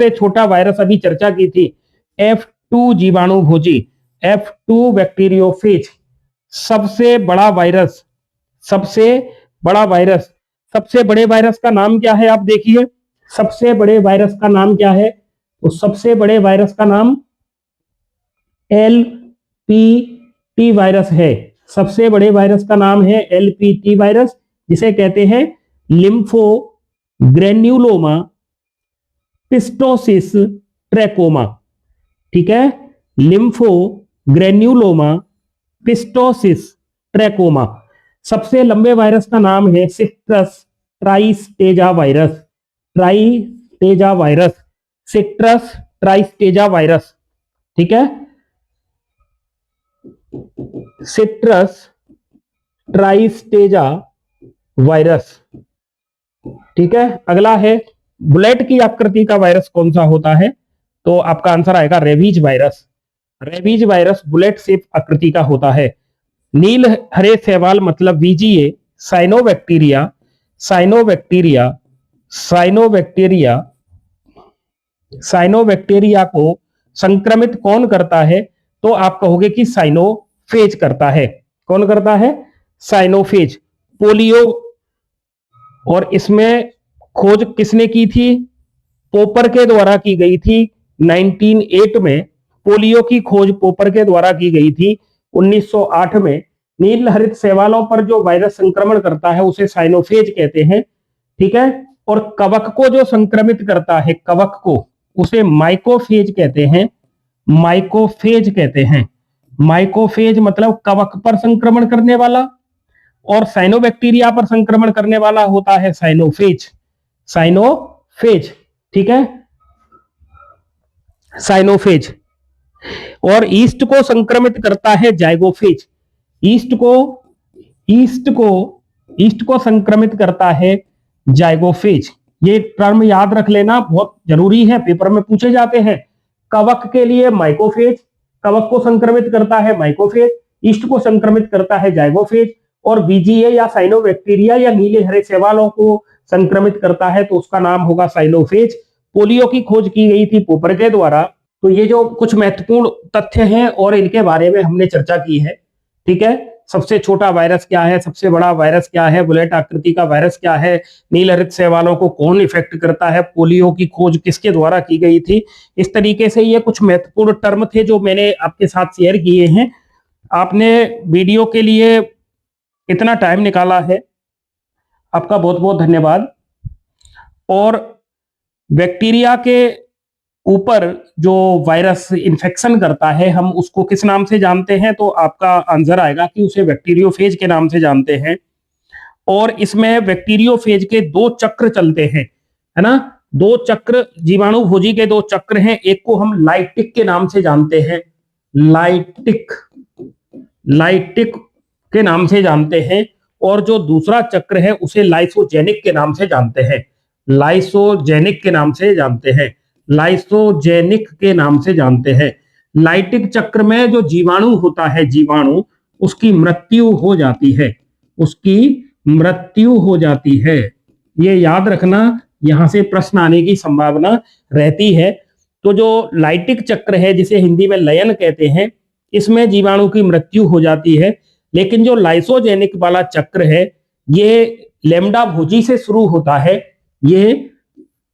छोटा वायरस अभी चर्चा की थी, F2 जीवाणुभोजी, F2 बैक्टीरियोफेज। सबसे बड़ा वायरस, सबसे बड़े वायरस का नाम क्या है, आप देखिए, सबसे बड़े वायरस का नाम क्या है, तो सबसे बड़े वायरस का नाम LPT वायरस है। सबसे बड़े वायरस का नाम है LPT वायरस, जिसे कहते हैं लिम्फो ग्रेन्युलोमा पिस्टोसिस ट्रैकोमा। ठीक है, लिम्फो ग्रेन्युलोमा पिस्टोसिस ट्रैकोमा। सबसे लंबे वायरस का नाम है सिट्रस ट्राइस्टेजा वायरस, सिट्रस ट्राइस्टेजा वायरस। ठीक है, सिट्रस ट्राइस्टेजा वायरस। ठीक है, अगला है बुलेट की आकृति का वायरस कौन सा होता है, तो आपका आंसर आएगा rabies virus. Rabies virus bullet shape आकृति का होता है। नील हरे शैवाल मतलब वीजीए, साइनोबैक्टीरिया को संक्रमित कौन करता है, तो आप कहोगे कि साइनोफेज करता है। कौन करता है, साइनोफेज। पोलियो, और इसमें खोज किसने की थी, पोपर के द्वारा की गई थी 1908 में। पोलियो की खोज पोपर के द्वारा की गई थी 1908 में। नील हरित शैवालों पर जो वायरस संक्रमण करता है उसे साइनोफेज कहते हैं। ठीक है, और कवक को जो संक्रमित करता है, कवक को, उसे माइकोफेज कहते हैं, माइकोफेज मतलब कवक पर संक्रमण करने वाला, और साइनोबैक्टीरिया पर संक्रमण करने वाला होता है साइनोफेज। ठीक है, साइनोफेज। और ईस्ट को संक्रमित करता है जाइगोफेज। ईस्ट को संक्रमित करता है जाइगोफेज। ये टर्म याद रख लेना, बहुत जरूरी है, पेपर में पूछे जाते हैं। कवक के लिए माइकोफेज, कवक को संक्रमित करता है माइकोफेज, ईस्ट को संक्रमित करता है जाइगोफेज, और बीजीए या साइनोबैक्टीरिया या नीले हरे शैवालों को संक्रमित करता है तो उसका नाम होगा साइनोफेज। पोलियो की खोज की गई थी पोपर के द्वारा। तो ये जो कुछ महत्वपूर्ण तथ्य हैं और इनके बारे में हमने चर्चा की है। ठीक है, सबसे छोटा वायरस क्या है, सबसे बड़ा वायरस क्या है, बुलेट आकृति का वायरस क्या है, नील हरित शैवालों को कौन इफेक्ट करता है, पोलियो की खोज किसके द्वारा की गई थी। इस तरीके से ये कुछ महत्वपूर्ण टर्म थे जो मैंने आपके साथ शेयर किए हैं। आपने वीडियो के लिए इतना टाइम निकाला है, आपका बहुत बहुत धन्यवाद। और बैक्टीरिया के ऊपर जो वायरस इन्फेक्शन करता है हम उसको किस नाम से जानते हैं, तो आपका आंसर आएगा कि उसे बैक्टीरियोफेज के नाम से जानते हैं। और इसमें बैक्टीरियोफेज के 2 चक्र चलते हैं, है ना, 2 चक्र जीवाणु भोजी के 2 चक्र हैं। एक को हम लाइटिक के नाम से जानते हैं, लाइटिक के नाम से जानते हैं, और जो दूसरा चक्र है उसे लाइसोजेनिक के नाम से जानते हैं, लाइसोजेनिक के नाम से जानते हैं, लाइसोजेनिक के नाम से जानते हैं। लाइटिक चक्र में जो जीवाणु होता है, जीवाणु, उसकी मृत्यु हो जाती है, उसकी मृत्यु हो जाती है। ये याद रखना, यहां से प्रश्न आने की संभावना रहती है। तो जो लाइटिक चक्र है जिसे हिंदी में लयन कहते हैं, इसमें जीवाणु की मृत्यु हो जाती है। लेकिन जो लाइसोजेनिक वाला चक्र है ये लैम्डा भोजी से शुरू होता है, ये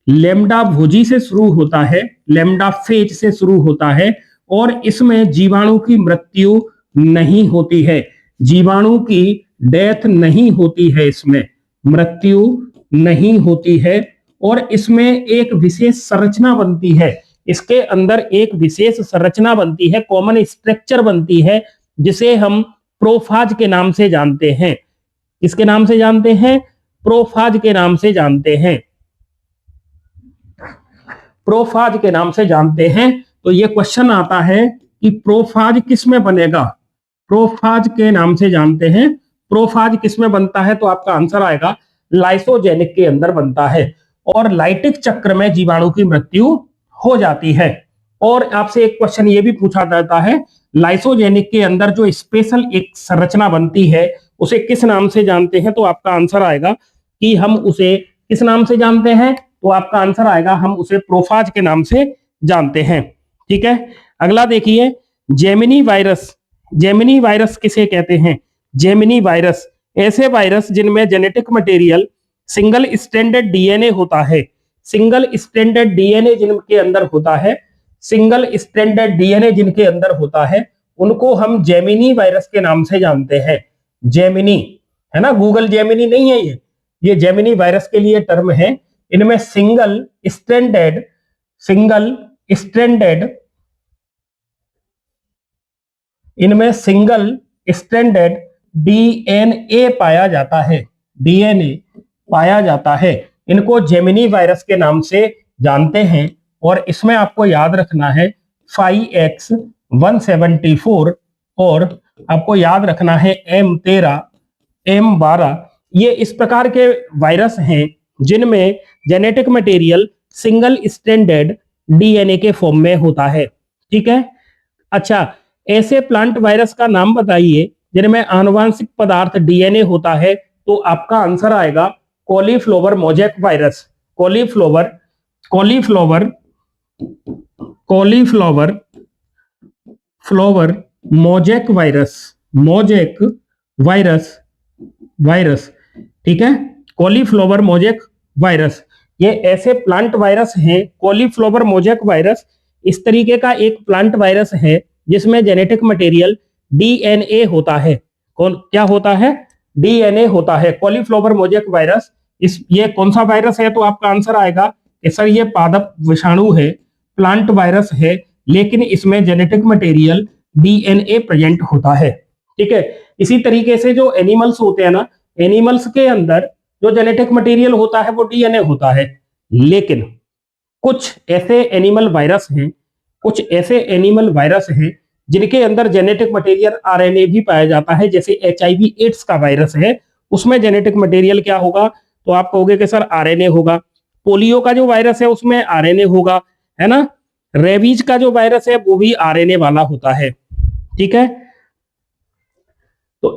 लैम्डा भोजी से शुरू होता है, लैम्डा फेज से शुरू होता है, और इसमें जीवाणु की मृत्यु नहीं होती है, जीवाणु की डेथ नहीं होती है, इसमें मृत्यु नहीं होती है। और इसमें एक विशेष संरचना बनती है, इसके अंदर एक विशेष संरचना बनती है, कॉमन स्ट्रक्चर बनती है, जिसे हम प्रोफाज के नाम से जानते हैं। इसके नाम से जानते हैं, प्रोफाज के नाम से जानते हैं, प्रोफाज के नाम से जानते हैं। तो ये क्वेश्चन आता है कि प्रोफाज किस में बनेगा, प्रोफाज के नाम से जानते हैं, प्रोफाज किस में बनता है, तो आपका आंसर आएगा लाइसोजेनिक के अंदर बनता है। और लाइटिक चक्र में जीवाणु की मृत्यु हो जाती है। और आपसे एक क्वेश्चन ये भी पूछा जाता है, लाइसोजेनिक के अंदर जो स्पेशल एक संरचना बनती है उसे किस नाम से जानते हैं, तो आपका आंसर आएगा कि हम उसे किस नाम से जानते हैं, तो आपका आंसर आएगा हम उसे प्रोफाज के नाम से जानते हैं। ठीक है, अगला देखिए, जेमिनी वायरस। जेमिनी वायरस किसे कहते हैं, जेमिनी वायरस ऐसे वायरस जिनमें genetic material single stranded DNA होता है, सिंगल स्ट्रैंडेड डीएनए जिनके अंदर होता है, सिंगल स्ट्रैंडेड डीएनए जिनके अंदर होता है, उनको हम जेमिनी वायरस के नाम से जानते हैं। जेमिनी, है ना, गूगल जेमिनी नहीं है ये जेमिनी वायरस के लिए टर्म है। इनमें सिंगल स्ट्रैंडेड इनमें सिंगल स्ट्रैंडेड डीएनए पाया जाता है, डीएनए पाया जाता है। इनको जेमिनी वायरस के नाम से जानते हैं। और इसमें आपको याद रखना है 5X174 और आपको याद रखना है M13, M12। ये इस प्रकार के वायरस हैं जिनमें genetic material single stranded DNA के फॉर्म में होता है। ठीक है, अच्छा, ऐसे प्लांट वायरस का नाम बताइए जिनमें आनुवांशिक पदार्थ डीएनए होता है, तो आपका आंसर आएगा cauliflower mosaic virus. Cauliflower mosaic virus. ठीक है, कॉलीफ्लावर मोजेक वायरस, ये ऐसे प्लांट वायरस हैं। कॉलीफ्लावर मोजेक वायरस इस तरीके का एक प्लांट वायरस है जिसमें जेनेटिक मटेरियल डीएनए होता है। क्या होता है, डीएनए होता है। कॉलीफ्लावर मोजेक वायरस, ये कौन सा वायरस है, तो आपका आंसर आएगा कि सर ये पादप विषाणु है, प्लांट वायरस है, लेकिन इसमें जेनेटिक मटेरियल डीएनए प्रेजेंट होता है। ठीक है, इसी तरीके से जो एनिमल्स होते हैं ना, एनिमल्स के अंदर जो जेनेटिक मटेरियल होता है वो डीएनए होता है, लेकिन कुछ ऐसे एनिमल वायरस हैं जिनके अंदर जेनेटिक मटेरियल आरएनए भी पाया जाता है। जैसे एचआईवी एड्स का वायरस है, उसमें जेनेटिक मटेरियल क्या होगा, तो आप कहोगे कि सर आरएनए होगा। पोलियो का जो वायरस है उसमें आरएनए होगा, है ना। रेबीज का जो वायरस है वो भी आरएनए वाला होता है। ठीक है,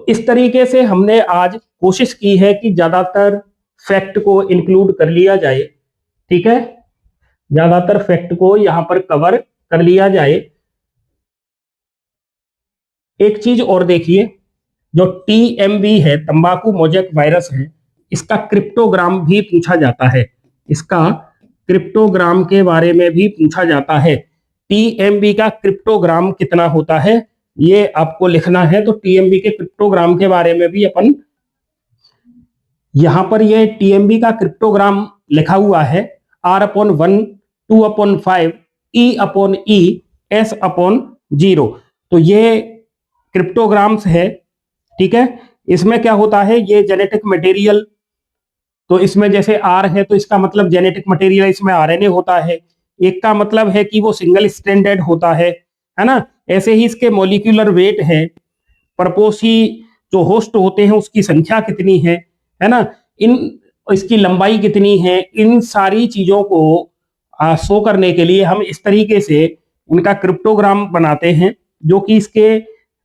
इस तरीके से हमने आज कोशिश की है कि ज्यादातर फैक्ट को इंक्लूड कर लिया जाए, ठीक है, ज्यादातर फैक्ट को यहां पर कवर कर लिया जाए। एक चीज और देखिए, जो टीएमवी है, तंबाकू मोजेक वायरस है, इसका क्रिप्टोग्राम भी पूछा जाता है, इसका क्रिप्टोग्राम के बारे में भी पूछा जाता है। टीएमवी का क्रिप्टोग्राम कितना होता है ये आपको लिखना है, तो टीएमवी के क्रिप्टोग्राम के बारे में भी अपन, यहां पर ये टीएमवी का क्रिप्टोग्राम लिखा हुआ है R/1, 2/5, E/E, S/0। तो ये क्रिप्टोग्राम्स है, ठीक है। इसमें क्या होता है, ये जेनेटिक मटेरियल, तो इसमें जैसे R है तो इसका मतलब जेनेटिक मटेरियल, इसमें आरएनए होता है। एक का मतलब है कि वो सिंगल स्ट्रैंडेड होता है ना। ऐसे ही इसके मॉलिक्यूलर वेट है, प्रपोसी जो होस्ट होते हैं उसकी संख्या कितनी है ना, इन इसकी लंबाई कितनी है, इन सारी चीजों को शो करने के लिए हम इस तरीके से इनका क्रिप्टोग्राम बनाते हैं, जो कि इसके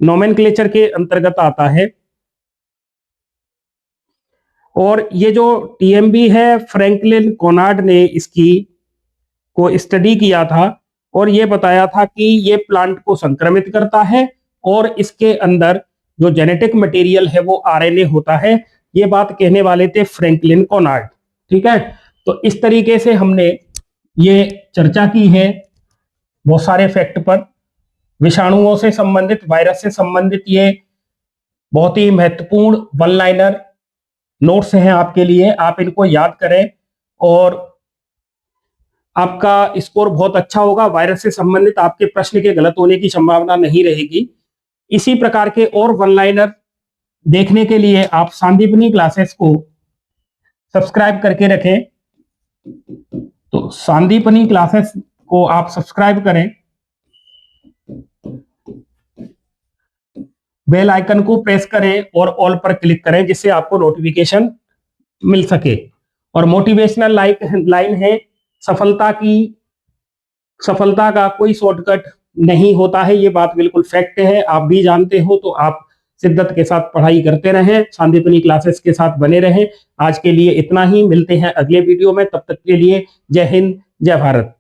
नोमेनक्लेचर के अंतर्गत आता है। और ये जो टीएमबी है, फ्रैंकलिन कोनार्ड ने इसकी को स्टडी किया था और ये बताया था कि ये प्लांट को संक्रमित करता है और इसके अंदर जो जेनेटिक मटेरियल है वो आरएनए होता है। ये बात कहने वाले थे फ्रैंकलिन कोनार्ड, ठीक है। तो इस तरीके से हमने ये चर्चा की है बहुत सारे फैक्ट पर, विषाणुओं से संबंधित, वायरस से संबंधित। ये बहुत ही महत्वपूर्ण वन लाइनर नोट्स हैं आपके लिए, आप इनको याद करें और आपका स्कोर बहुत अच्छा होगा। वायरस से संबंधित आपके प्रश्न के गलत होने की संभावना नहीं रहेगी। इसी प्रकार के और वन लाइनर देखने के लिए आप संदीपनी क्लासेस को सब्सक्राइब करके रखें। तो संदीपनी क्लासेस को आप सब्सक्राइब करें, बेल आइकन को प्रेस करें और ऑल पर क्लिक करें, जिससे आपको नोटिफिकेशन मिल सके। और मोटिवेशनल लाइन है, सफलता का कोई शॉर्टकट नहीं होता है, ये बात बिल्कुल फैक्ट है, आप भी जानते हो। तो आप शिद्दत के साथ पढ़ाई करते रहें, संदीपनी क्लासेस के साथ बने रहें। आज के लिए इतना ही, मिलते हैं अगले वीडियो में, तब तक के लिए जय हिंद, जय भारत।